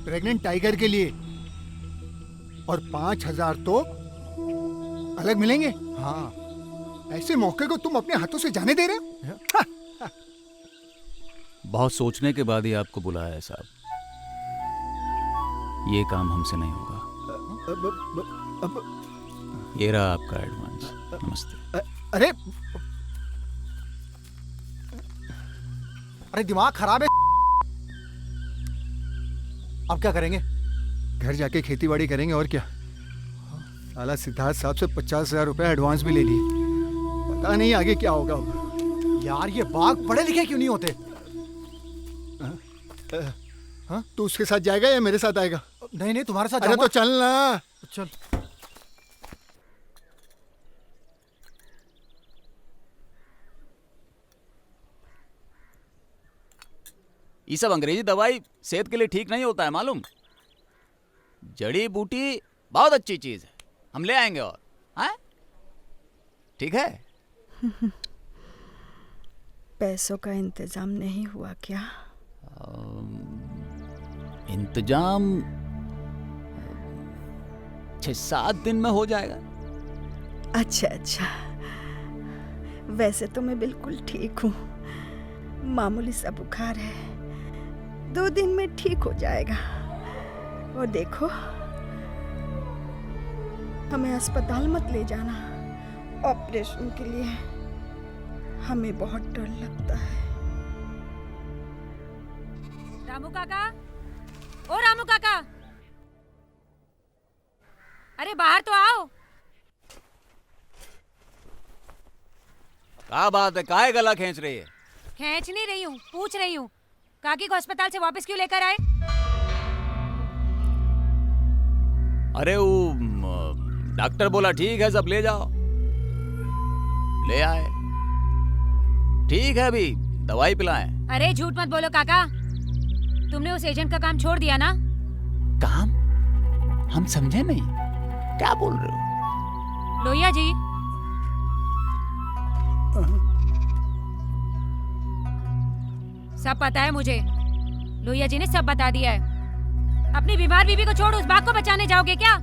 प्रेग्नेंट टाइगर के लिए, और 5000 तो अलग मिलेंगे। हाँ, ऐसे मौके को तुम अपने हाथों से जाने दे रहे हो? बहुत सोचने के बाद ही आपको बुलाया है साहब। ये काम हमसे नहीं होगा। ये रहा आपका एडवांस। नमस्ते। अरे अरे दिमाग खराब है। अब क्या करेंगे? घर जाके खेती बाड़ी करेंगे और क्या। साला सिद्धार्थ साहब से 50,000 रुपए एडवांस भी ले लिए। पता नहीं आगे क्या होगा। यार ये बाघ पढ़े लिखे क्यों नहीं होते? हाँ, तू उसके साथ जाएगा या मेरे साथ आएगा? नहीं नहीं, तुम्हारे साथ अरे तो चल ना। चल। ये सब अंग्रेजी दवाई सेहत के लिए ठीक नहीं होता है मालूम। जड़ी बूटी बहुत अच्छी चीज है, हम ले आएंगे। और हाँ ठीक है। पैसों का इंतजाम नहीं हुआ क्या? इंतजाम 6-7 दिन में हो जाएगा। अच्छा अच्छा, वैसे तो मैं बिल्कुल ठीक हूँ। मामूली सा बुखार है, 2 दिन में ठीक हो जाएगा। और देखो, हमें अस्पताल मत ले जाना ऑपरेशन के लिए, हमें बहुत डर लगता है। रामू काका, ओ रामू काका, अरे बाहर तो आओ। क्या बात है, काहे गला खींच रही है? खींच नहीं रही हूँ, पूछ रही हूँ काकी को अस्पताल से वापस क्यों लेकर आए? अरे वो डॉक्टर बोला ठीक है सब ले जाओ, ले आए। ठीक है, अभी दवाई पिलाएं। अरे झूठ मत बोलो काका, तुमने उस एजेंट का काम छोड़ दिया ना? काम? हम समझे नहीं, क्या बोल रहे हो? लोहिया जी, सब पता है मुझे, लोहिया जी ने सब बता दिया है। अपनी बीमार बीवी को छोड़ उस बाघ को बचाने जाओगे क्या?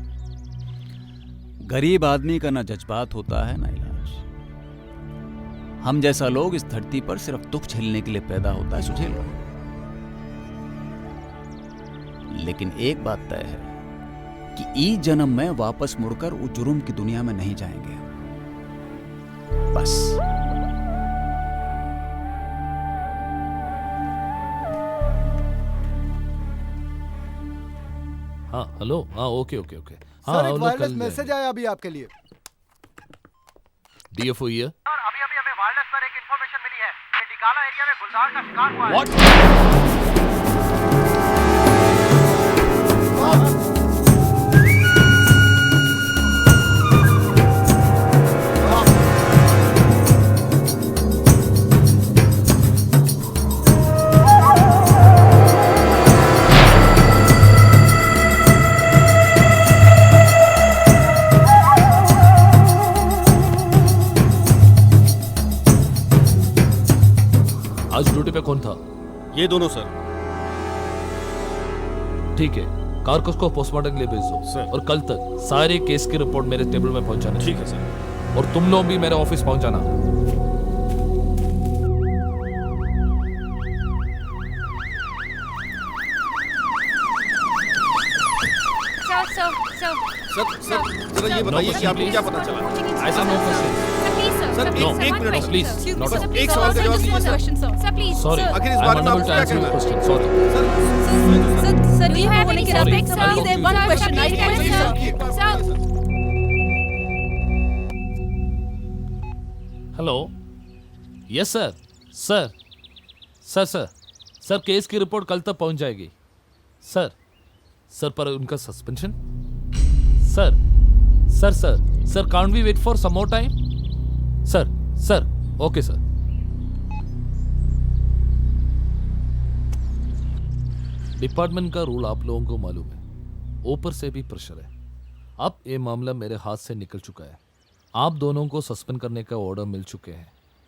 गरीब आदमी का ना जज्बात होता है ना इलाज। हम जैसा लोग इस धरती पर सिर्फ दुख झेलने के लिए पैदा होता है, सुझेल लो। लेकिन एक बात तय है कि इस जन्म में वापस मुड़कर उस जुर्म की दुनिया में नहीं जाएंगे। बस। हाँ हेलो, हाँ ओके ओके ओके। हाँ सर, एक वायरलेस मैसेज आया अभी आपके लिए। DFO here. अभी अभी हमें वायरलेस पर एक इंफॉर्मेशन मिली है कि डिकाला एरिया में गुलजार का शिकार हुआ है। आज ड्यूटी पे कौन था? ये दोनों सर। ठीक है, कारकस को पोस्टमार्टम के लिए भेज दो सर, और कल तक सारे केस की रिपोर्ट मेरे टेबल में पहुंचाना। ठीक है सर। और तुम लोग भी मेरे ऑफिस पहुंच जाना। सर जरा ये बताइए कि आपको क्या पता चला? ऐसा नो क्वेश्चन। सर No, एक minute please, not sir, now. एक सवाल का जवाब दीजिए सर। Sorry, आखिर इस I'm बारे में unable आपको to क्या answer your कहना है? question. Sorry. Sir, do you have any respect, sir? I'll talk to you. One question. Sir. Hello yes sir sir sir sir sir case की report कल तक पहुंच जाएगी सर सर पर उनका suspension sir sir sir sir can't we wait for some more time sir sir okay sir department का rule आप लोगों को मालूम है ऊपर से भी प्रेशर है अब ये मामला मेरे हाथ से निकल चुका है आप दोनों को सस्पेंड करने का ऑर्डर मिल चुके हैं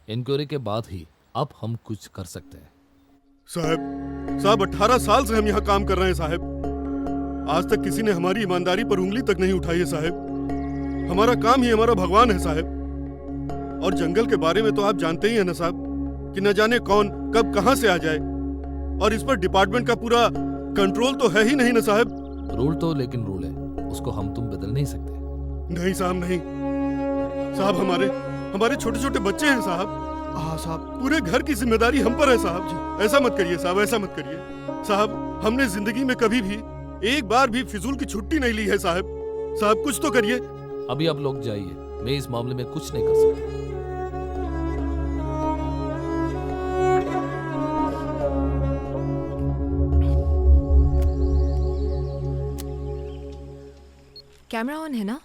इंक्वायरी के बाद ही अब हम कुछ कर सकते हैं साहब 18 साल से हम यहाँ काम कर रहे हैं साहब आज तक किसी ने हमारी ईमानदारी पर उंगली तक नहीं उठाई है साहब हमारा काम ही हमारा भगवान है साहब और जंगल के बारे में तो आप जानते ही हैं ना साहब कि न जाने कौन कब कहां से आ जाए और इस पर डिपार्टमेंट का पूरा कंट्रोल तो है ही नहीं ना साहब रूल तो लेकिन रूल है उसको हम तुम बदल नहीं सकते नहीं साहब नहीं साहब हमारे छोटे छोटे बच्चे हैं साहब हाँ साहब पूरे घर की जिम्मेदारी हम पर है साहब जी ऐसा मत करिए साहब ऐसा मत करिए साहब हमने जिंदगी में कभी भी एक बार भी फिजूल की छुट्टी नहीं ली है साहब कुछ तो करिए अभी आप लोग जाइए मैं इस मामले में कुछ नहीं कर सकता कैमरा ऑन है ना?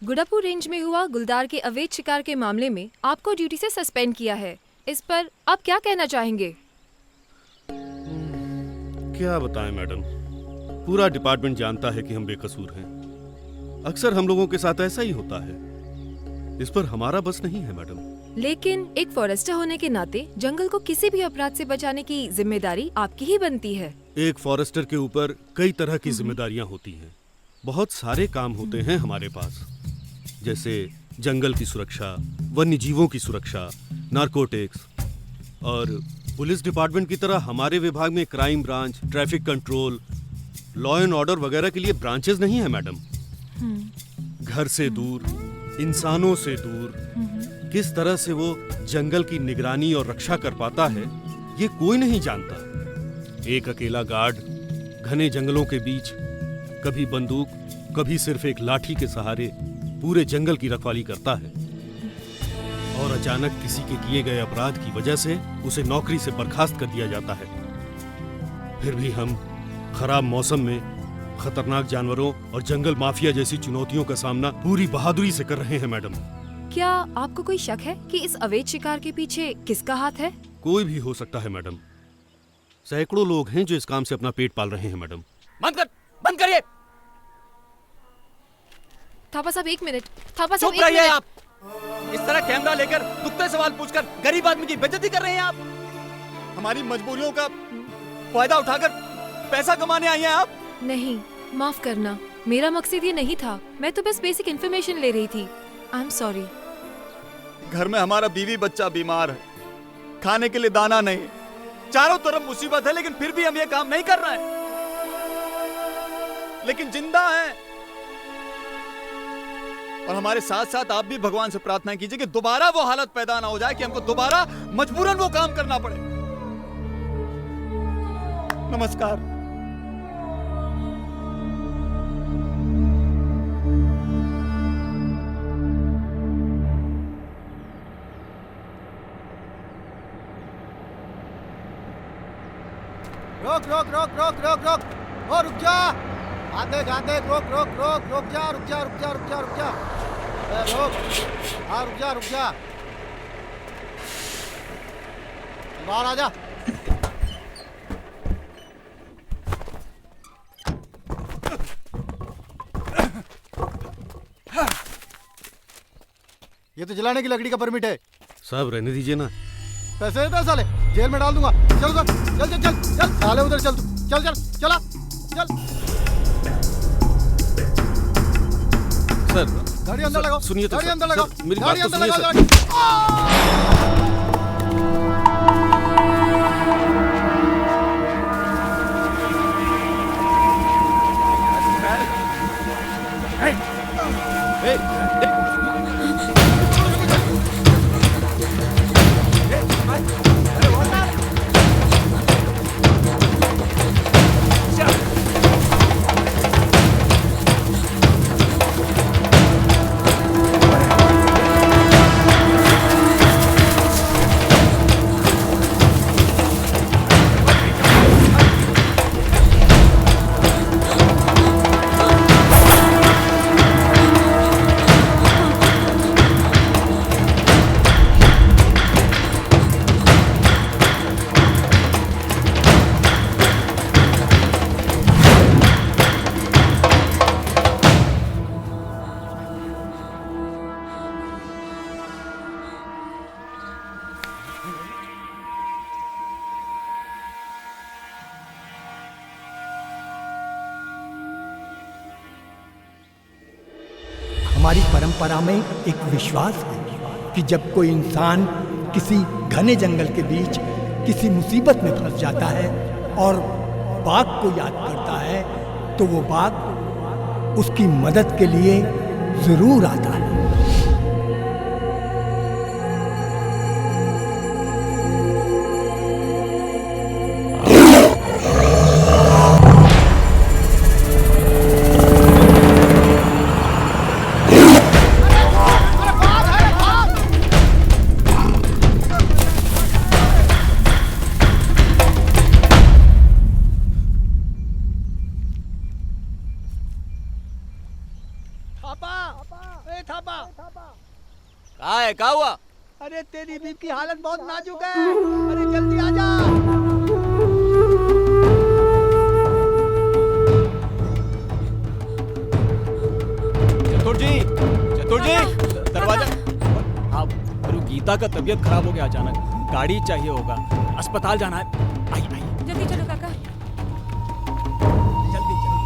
गुडापुर रेंज में हुआ गुलदार के अवैध शिकार के मामले में आपको ड्यूटी से सस्पेंड किया है। इस पर आप क्या कहना चाहेंगे? क्या बताएं मैडम, पूरा डिपार्टमेंट जानता है कि हम बेकसूर हैं। अक्सर हम लोगों के साथ ऐसा ही होता है। इस पर हमारा बस नहीं है मैडम। लेकिन एक फॉरेस्टर होने के नाते जंगल को किसी भी अपराध से बचाने की जिम्मेदारी आपकी ही बनती है। एक फॉरेस्टर के ऊपर कई तरह की जिम्मेदारियां होती हैं। बहुत सारे काम होते हैं हमारे पास, जैसे जंगल की सुरक्षा, वन्य जीवों की सुरक्षा, नारकोटिक्स, और पुलिस डिपार्टमेंट की तरह हमारे विभाग में crime branch, traffic control, law and order वगैरह के लिए ब्रांचेस नहीं है मैडम। घर से दूर, इंसानों से दूर, किस तरह से वो जंगल की निगरानी और रक्षा कर पाता है ये कोई नहीं जानता। एक अकेला गार्ड घने जंगलों के बीच कभी बंदूक, कभी सिर्फ एक लाठी के सहारे पूरे जंगल की रखवाली करता है, और अचानक किसी के किए गए अपराध की वजह से उसे नौकरी से बर्खास्त कर दिया जाता है। फिर भी हम खराब मौसम में खतरनाक जानवरों और जंगल माफिया जैसी चुनौतियों का सामना पूरी बहादुरी से कर रहे हैं मैडम। क्या आपको कोई शक है कि इस अवैध शिकार के पीछे किसका हाथ है? कोई भी हो सकता है मैडम। सैकड़ों लोग हैं जो इस काम से अपना पेट पाल रहे हैं मैडम। बंद करिए। थापा साहब एक मिनट। थापा साहब चुप रहिए आप। इस तरह कैमरा लेकर दुखते सवाल पूछकर गरीब आदमी की बेइज्जती कर रहे हैं आप। हमारी मजबूरियों का फायदा उठाकर पैसा कमाने आई हैं आप। नहीं, माफ करना, मेरा मकसद ये नहीं था। मैं तो बस बेसिक इन्फॉर्मेशन ले रही थी। I am sorry. घर में हमारा बीवी बच्चा बीमार है, खाने के लिए दाना नहीं, चारों तरफ मुसीबत है, लेकिन फिर भी हम ये काम नहीं कर रहे हैं। लेकिन जिंदा हैं। और हमारे साथ साथ आप भी भगवान से प्रार्थना कीजिए कि दोबारा वो हालत पैदा ना हो जाए कि हमको दोबारा मजबूरन वो काम करना पड़े। नमस्कार। रोक रोक रोक रोक रोक रोक, ओ रुक जा। आते गाते रोक रोक रोक, रुक जा रुक जा रुक जा रुक जा रुक जा, रोक। हाँ रुक जा रुक जा, बाहर आ जा। ये तो जलाने की लकड़ी का परमिट है। साहब रहने दीजिए ना। पैसे देता साले, जेल में डाल दूंगा। चल चल चल चल चल चल साले, उधर चल तू, चल चल चला चल। सर गाड़ी अंदर लगाओ, सुनिए तो गाड़ी सर, अंदर लगाओ, सर, मेरी गाड़ी बात तो अंदर सुनिए लगाओ। हमारी परंपरा में एक विश्वास है कि जब कोई इंसान किसी घने जंगल के बीच किसी मुसीबत में फंस जाता है और बाघ को याद करता है तो वो बाघ उसकी मदद के लिए जरूर आता है। क्या हुआ? अरे तेरी बीवी की हालत बहुत नाजुक है, अरे जल्दी आ जा। चतुर जी दरवाजा। हाँ गुरु, गीता का तबीयत खराब हो गया अचानक, गाड़ी चाहिए होगा, अस्पताल जाना है। आई जल्दी चलो काका। जल्दी चलो।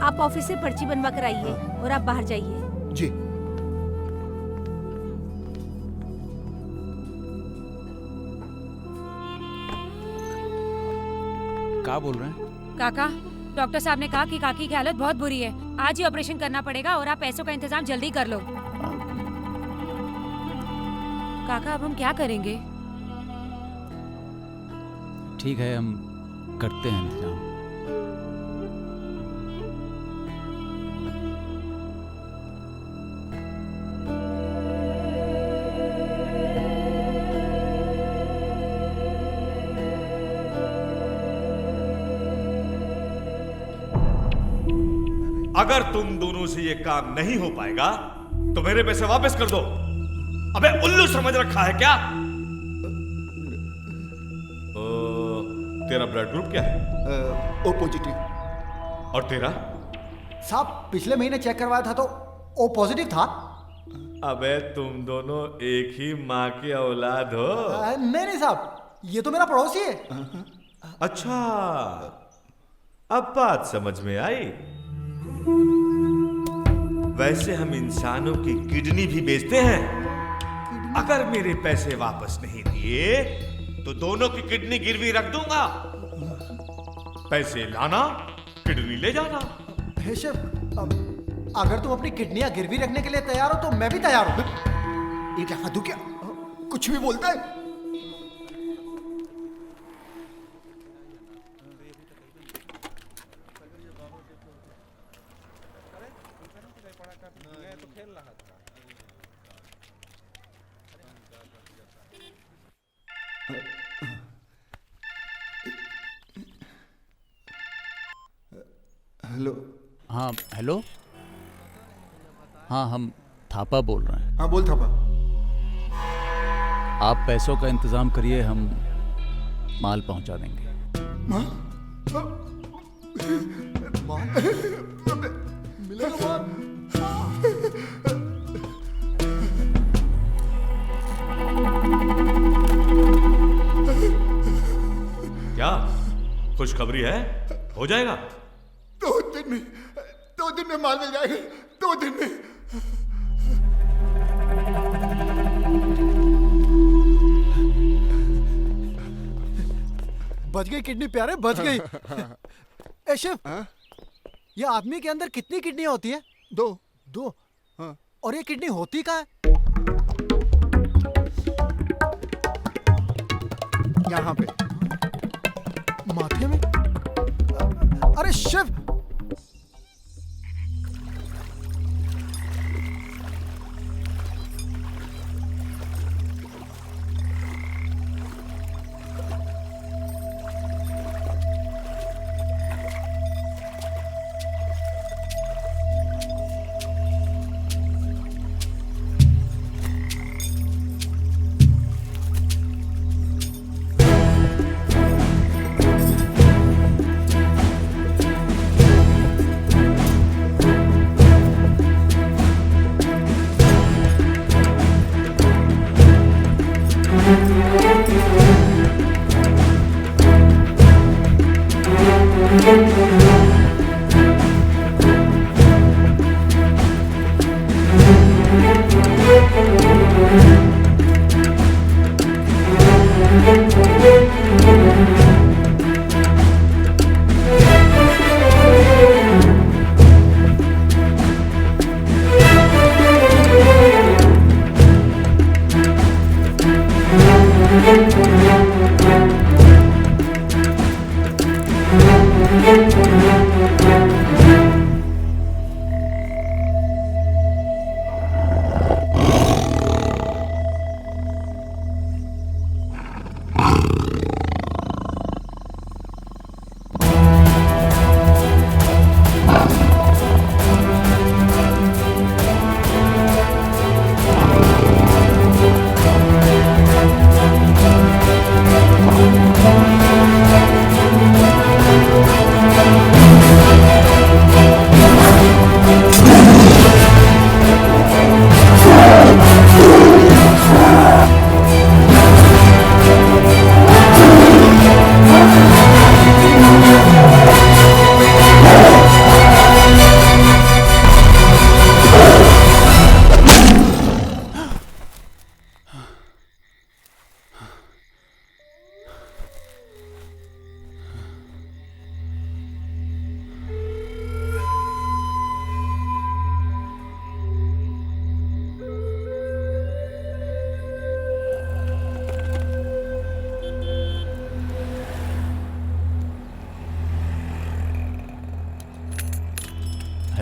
आप ऑफिस से पर्ची बनवा कर आइए और आप बाहर जाइए। जी। क्या बोल रहे हैं? काका, डॉक्टर साहब ने कहा कि काकी की हालत बहुत बुरी है, आज ही ऑपरेशन करना पड़ेगा और आप पैसों का इंतजाम जल्दी कर लो। काका अब हम क्या करेंगे? ठीक है, हम करते हैं इंतजाम। अगर तुम दोनों से ये काम नहीं हो पाएगा तो मेरे पैसे वापस कर दो। अबे उल्लू समझ रखा है क्या? तेरा ब्लड ग्रुप क्या है? O positive. और तेरा? साहब पिछले महीने चेक करवाया था तो ओ पॉजिटिव था। अबे तुम दोनों एक ही माँ की औलाद हो। नहीं साहब, ये तो मेरा पड़ोसी है। अच्छा, अब बात समझ में आई। वैसे हम इंसानों की किडनी भी बेचते हैं। अगर मेरे पैसे वापस नहीं दिए तो दोनों की किडनी गिरवी रख दूंगा। पैसे लाना, किडनी ले जाना। हे शेफ, अगर तुम अपनी किडनियां गिरवी रखने के लिए तैयार हो तो मैं भी तैयार हूं। ये क्या फादू, क्या कुछ भी बोलता है? हेलो। हाँ हेलो। हाँ हम थापा बोल रहे हैं। हाँ बोल थापा। आप पैसों का इंतजाम करिए, हम माल पहुंचा देंगे। मिलेगा क्या खुशखबरी है? हो जाएगा? 2 दिन में माल मिल जाएगा। 2 दिन में। बच गई किडनी प्यारे, बच गई। ए शेफ, ये आदमी के अंदर कितनी किडनियां होती हैं? 2। हाँ। और ये किडनी होती कहाँ है? यहाँ पे माथे में। अरे शेफ,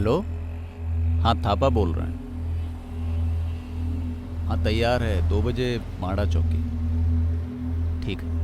हेलो, हाँ थापा बोल रहे हैं। हाँ तैयार है, 2 बजे माड़ा चौकी। ठीक है।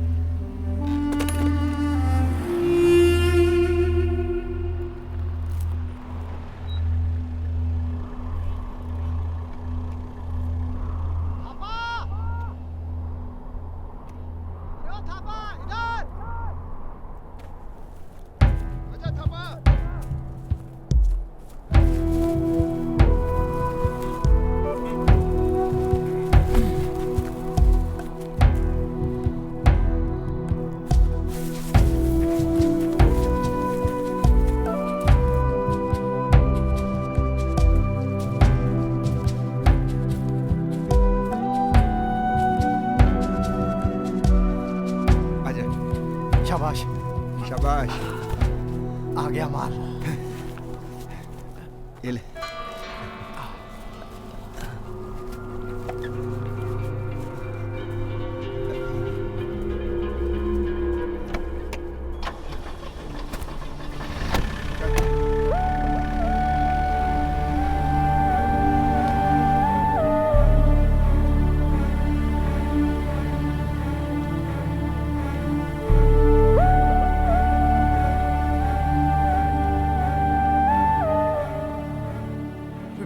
शाबाश शाबाश, आ गया माल। ये ले।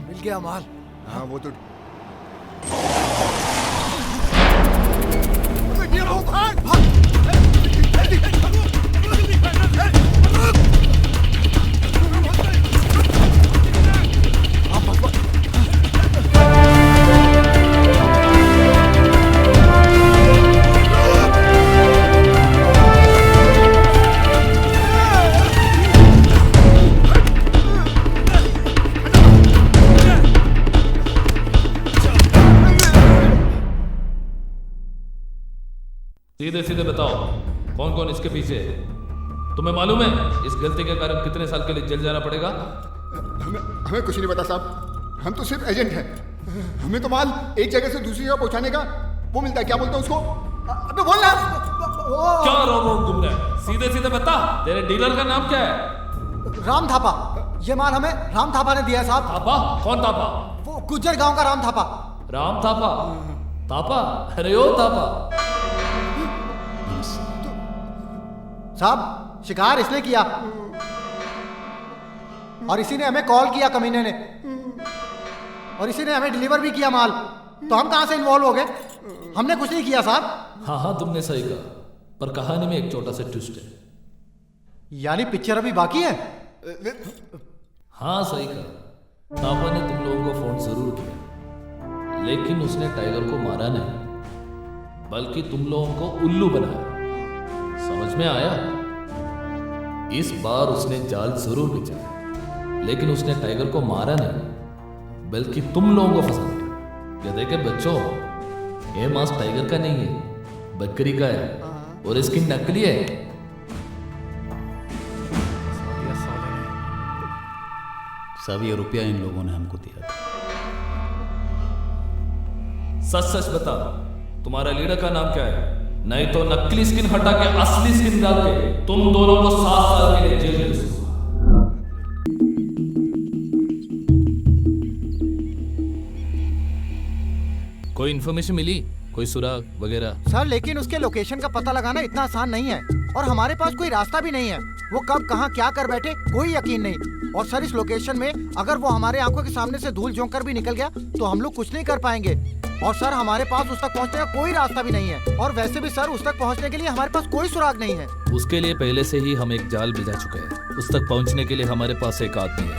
मिल गया माल। हाँ वो तो सीधे सीधे बताओ कौन कौन इसके पीछे है। तुम्हें मालूम है इस गलती के कारण कितने साल के लिए जेल जाना पड़ेगा? हमें कुछ नहीं पता साहब, हम तो सिर्फ एजेंट हैं। हमें तो माल एक जगह से दूसरी जगह पहुंचाने का वो मिलता है, क्या बोलते हैं उसको? अबे बोल ना। क्या रो घूम रहा है? सीधे सीधे बता, तेरे डीलर का नाम क्या है? राम थापा। ये माल हमें राम थापा ने दिया है साहब। थापा? कौन थापा? वो गुज्जर गांव का राम थापा। राम थापा? थापा? अरे ओ थापा। साहब शिकार इसने किया और इसी ने हमें कॉल किया, कमीने ने, और इसी ने हमें डिलीवर भी किया माल। तो हम कहां से इन्वॉल्व हो गए? हमने कुछ नहीं किया साहब। हाँ हाँ तुमने सही कहा, पर कहानी में एक छोटा सा ट्विस्ट है। यानी पिक्चर अभी बाकी है? हाँ सही कहा। थापा ने तुम लोगों को फोन जरूर किया, लेकिन उसने टाइगर को मारा नहीं, बल्कि तुम लोगों को उल्लू बनाया। समझ में आया? इस बार उसने जाल जरूर बिछाया, लेकिन उसने टाइगर को मारा नहीं, बल्कि तुम लोगों को फंसा दिया। ये देखे बच्चों, ये मांस टाइगर का नहीं है, बकरी का है, और इसकी नकली है। सब ये रुपया इन लोगों ने हमको दिया था। सच सच बता, तुम्हारा लीडर का नाम क्या है? नहीं तो नकली स्किन हटा के असली स्किन डाल के तुम दोनों को 7 साल के लिए जेल में भेजूंगा। कोई इन्फॉर्मेशन मिली? कोई सुराग वगैरह? सर लेकिन उसके लोकेशन का पता लगाना इतना आसान नहीं है, और हमारे पास कोई रास्ता भी नहीं है। वो कब कहाँ क्या कर बैठे कोई यकीन नहीं। और सर इस लोकेशन में अगर वो हमारे आंखों के सामने से धूल झोंक कर भी निकल गया तो हम लोग कुछ नहीं कर पाएंगे। और सर हमारे पास उस तक पहुंचने का कोई रास्ता भी नहीं है, और वैसे भी सर उस तक पहुंचने के लिए हमारे पास कोई सुराग नहीं है। उसके लिए पहले से ही हम एक जाल बिछा चुके हैं। उस तक पहुंचने के लिए हमारे पास एक आदमी है।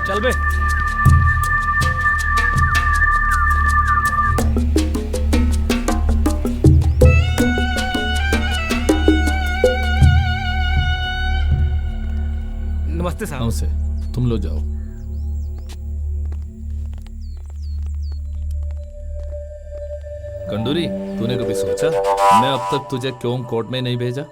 चल बे। नमस्ते साहब। नमस्ते। तुम लोग जाओ। कंडूरी, तूने कभी सोचा मैं अब तक तुझे क्यों कोर्ट में नहीं भेजा?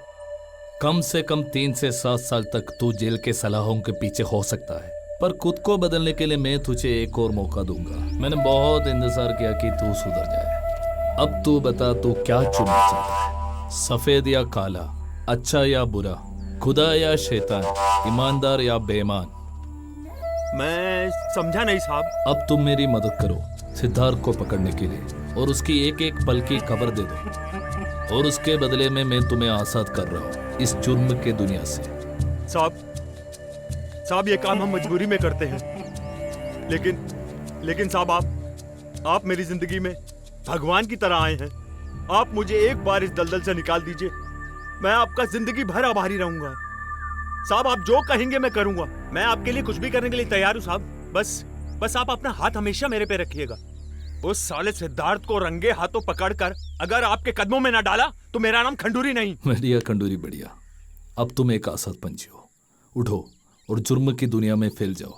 कम से कम 3 से 7 साल तक तू जेल के सलाहों के पीछे हो सकता है, पर खुद को बदलने के लिए मैं तुझे एक और मौका दूंगा। मैंने बहुत इंतजार किया कि तू सुधर जाए। अब तू बता, तू क्या चुनना चाहता है? सफेद या काला, अच्छा या बुरा, खुदा या शैतान, ईमानदार या बेईमान? मैं समझा नहीं साहब। अब तुम मेरी मदद करो सिद्धार्थ को पकड़ने के लिए और उसकी एक एक पल की खबर दे दो, और उसके बदले में मैं तुम्हें आजाद कर रहा हूँ इस जुर्म के दुनिया से। साहब ये काम हम मजबूरी में करते हैं, लेकिन साहब आप मेरी जिंदगी में भगवान की तरह आए हैं। आप मुझे एक बार इस दलदल से निकाल दीजिए, मैं आपका जिंदगी भर आभारी रहूंगा। साहब आप जो कहेंगे मैं करूंगा, मैं आपके लिए कुछ भी करने के लिए तैयार हूँ साहब। बस आप अपना हाथ हमेशा मेरे पे रखिएगा। उस साले सिद्धार्थ को रंगे हाथों पकड़कर अगर आपके कदमों में ना डाला तो मेरा नाम खंडूरी नहीं। बढ़िया खंडूरी बढ़िया। अब तुम एक आजाद पंछी हो, उठो और जुर्म की दुनिया में फैल जाओ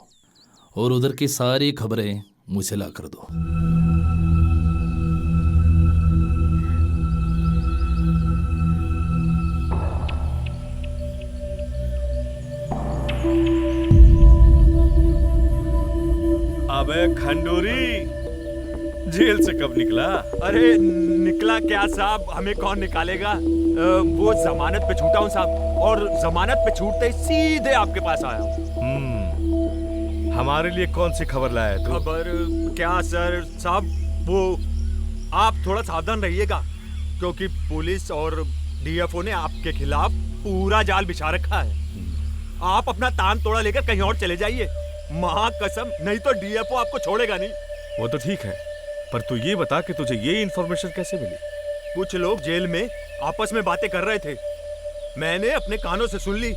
और उधर की सारी खबरें मुझे ला कर दो। अबे खंडूरी, जेल से कब निकला? अरे निकला क्या साहब, हमें कौन निकालेगा। वो जमानत पे छूटा हूँ साहब, और जमानत पे छूटते ही सीधे आपके पास आया हूँ। हमारे लिए कौन सी खबर लाया तू? खबर क्या सर साहब, वो आप थोड़ा सावधान रहिएगा, क्योंकि पुलिस और डीएफओ ने आपके खिलाफ पूरा जाल बिछा रखा है। आप अपना तान तोड़ा लेकर कहीं और चले जाइए, मां कसम, नहीं तो डीएफओ आपको छोड़ेगा नहीं। वो तो ठीक है, पर तू ये बता कि तुझे ये इन्फॉर्मेशन कैसे मिली? कुछ लोग जेल में आपस में बातें कर रहे थे, मैंने अपने कानों से सुन ली।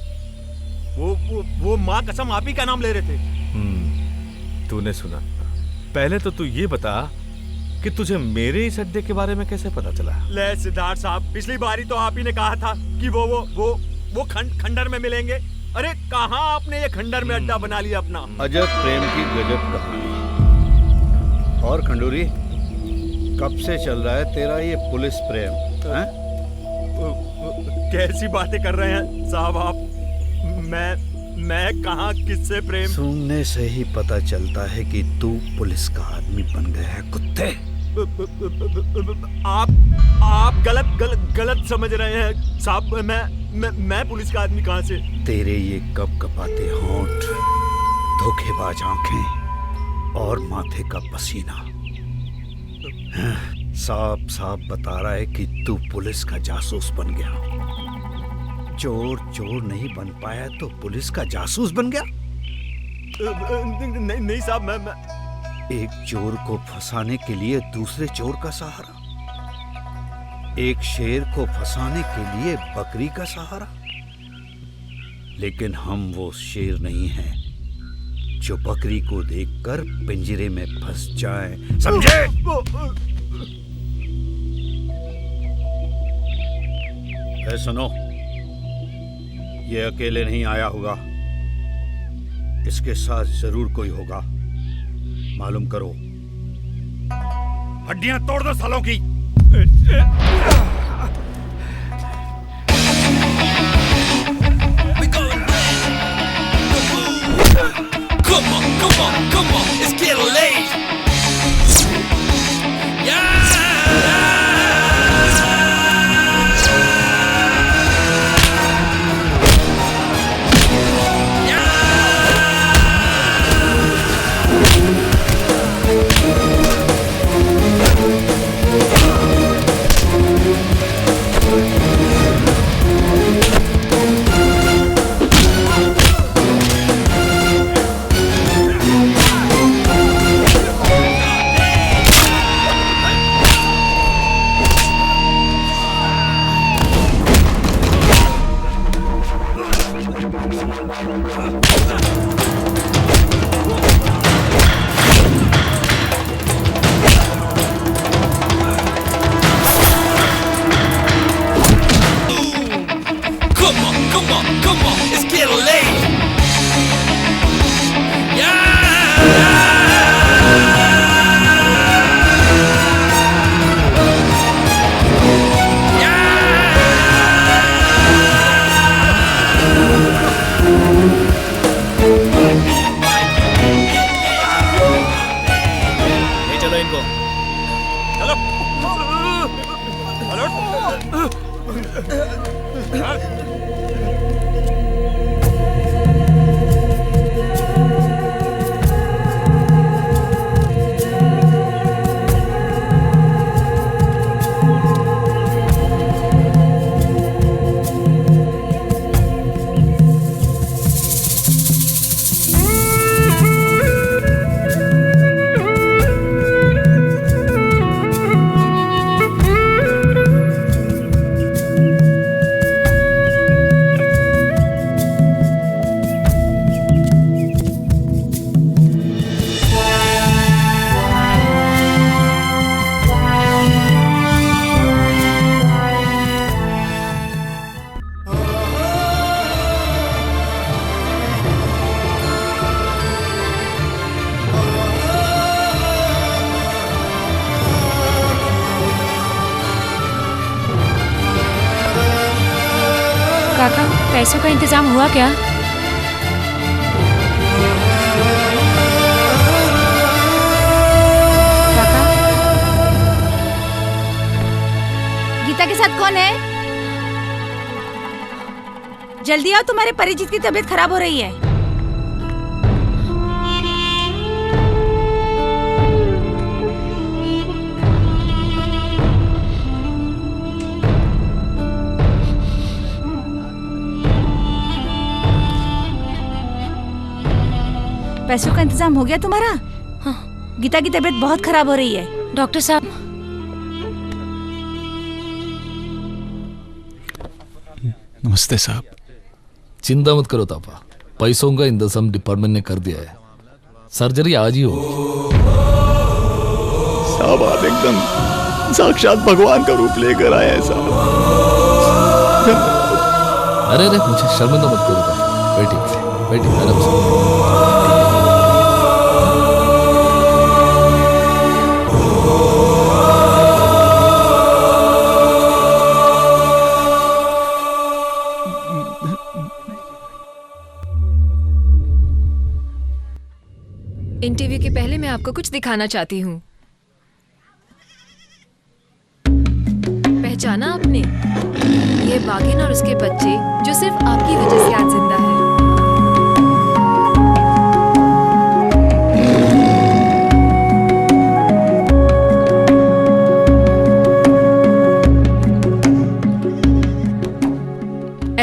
वो मां कसम आप ही का नाम ले रहे थे। तूने सुना? पहले तो तू ये बता कि तुझे मेरे इस अड्डे के बारे में कैसे पता चला? ले सिद्धार्थ साहब, पिछली बारी तो आप ही ने कहा था कि वो खंडर में मिलेंगे। अरे कहाँ आपने ये खंडर में अड्डा बना लिया अपना। अजब प्रेम की गजब कहानी। और खंडूरी, कब से चल रहा है तेरा ये पुलिस प्रेम? कैसी बातें कर रहे हैं साहब आप? मैं कहाँ किससे प्रेम? सुनने से ही पता चलता है कि तू पुलिस का आदमी बन गया है कुत्ते। आप गलत समझ रहे हैं साहब। मैं पुलिस का आदमी कहाँ से? तेरे ये कपकपाते होंठ, धोखेबाज आंखें और माथे का पसीना साफ साफ बता रहा है कि तू पुलिस का जासूस बन गया। चोर नहीं बन पाया तो पुलिस का जासूस बन गया? नहीं साहब, मैं एक चोर को फंसाने के लिए दूसरे चोर का सहारा, एक शेर को फंसाने के लिए बकरी का सहारा। लेकिन हम वो शेर नहीं हैं जो बकरी को देखकर पिंजरे में फंस जाए, समझे? सुनो, ये अकेले नहीं आया होगा, इसके साथ जरूर कोई होगा। मालूम करो। हड्डियां तोड़ दो सालों की। Come on, it's getting late. काका, पैसों का इंतजाम हुआ क्या? काका, गीता के साथ कौन है? जल्दी आओ, तुम्हारे परिचित की तबीयत खराब हो रही है। पैसों का इंतजाम हो गया तुम्हारा? हाँ। गीता की तबीयत बहुत खराब हो रही है। डॉक्टर साहब, नमस्ते साहब। चिंता मत करो तापा, पैसों का इंतजाम डिपार्टमेंट ने कर दिया है। सर्जरी आज ही होगी। साहब आप एकदम साक्षात भगवान का रूप लेकर आए हैं साहब। अरे अरे, मुझे शर्मिंदा मत करो तापा। बैठिए बैठिए, आराम से। इंटरव्यू के पहले मैं आपको कुछ दिखाना चाहती हूँ। पहचाना आपने? ये बागिन और उसके बच्चे जो सिर्फ आपकी वजह से आज जिंदा है।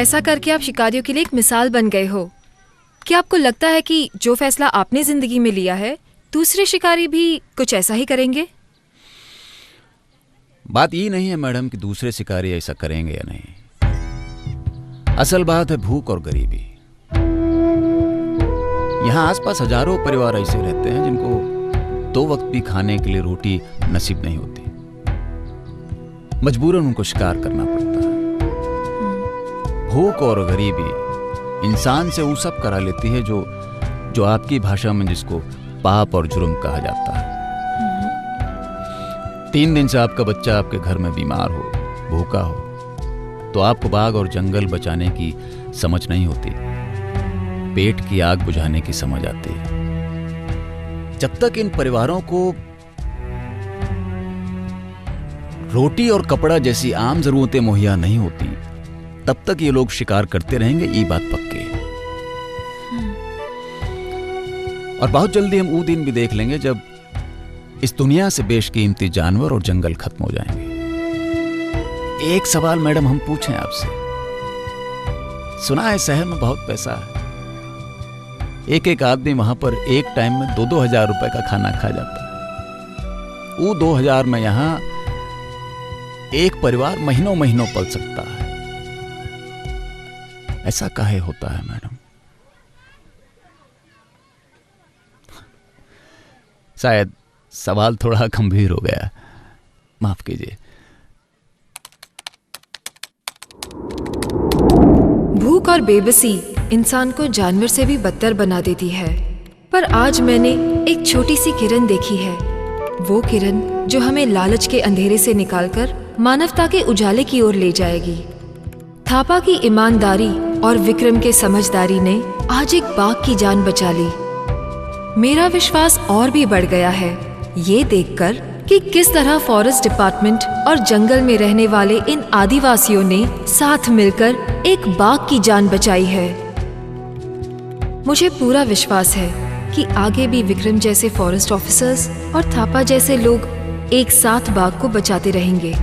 ऐसा करके आप शिकारियों के लिए एक मिसाल बन गए हो। क्या आपको लगता है कि जो फैसला आपने जिंदगी में लिया है, दूसरे शिकारी भी कुछ ऐसा ही करेंगे? बात ये नहीं है मैडम कि दूसरे शिकारी ऐसा करेंगे या नहीं। असल बात है भूख और गरीबी। यहाँ आसपास हजारों परिवार ऐसे रहते हैं जिनको 2 वक्त भी खाने के लिए रोटी नसीब नहीं होती। मजबूरन उनको शिकार करना पड़ता है। भूख और गरीबी इंसान से वो सब करा लेती है जो आपकी भाषा में जिसको पाप और जुर्म कहा जाता है। 3 दिन से आपका बच्चा आपके घर में बीमार हो, भूखा हो, तो आपको बाग और जंगल बचाने की समझ नहीं होती, पेट की आग बुझाने की समझ आती है। जब तक इन परिवारों को रोटी और कपड़ा जैसी आम जरूरतें मुहैया नहीं होती, तब तक ये लोग शिकार करते रहेंगे, ये बात पक्की है। और बहुत जल्दी हम वो दिन भी देख लेंगे जब इस दुनिया से बेशकीमती जानवर और जंगल खत्म हो जाएंगे। एक सवाल मैडम हम पूछें आपसे। सुना है शहर में बहुत पैसा है। एक आदमी वहां पर एक टाइम में 2-2 हजार रुपए का खाना खा जाता है। वो 2 हजार में यहां एक परिवार महीनों महीनों पल सकता है। ऐसा काहे होता है मैडम? शायद सवाल थोड़ा गंभीर हो गया, माफ कीजिए। भूख और बेबसी इंसान को जानवर से भी बदतर बना देती है। पर आज मैंने एक छोटी सी किरण देखी है। वो किरण जो हमें लालच के अंधेरे से निकालकर मानवता के उजाले की ओर ले जाएगी। थापा की ईमानदारी और विक्रम के समझदारी ने आज एक बाघ की जान बचा ली। मेरा विश्वास और भी बढ़ गया है ये देखकर कि किस तरह फॉरेस्ट डिपार्टमेंट और जंगल में रहने वाले इन आदिवासियों ने साथ मिलकर एक बाघ की जान बचाई है। मुझे पूरा विश्वास है कि आगे भी विक्रम जैसे फॉरेस्ट ऑफिसर्स और थापा जैसे लोग एक साथ बाघ को बचाते रहेंगे।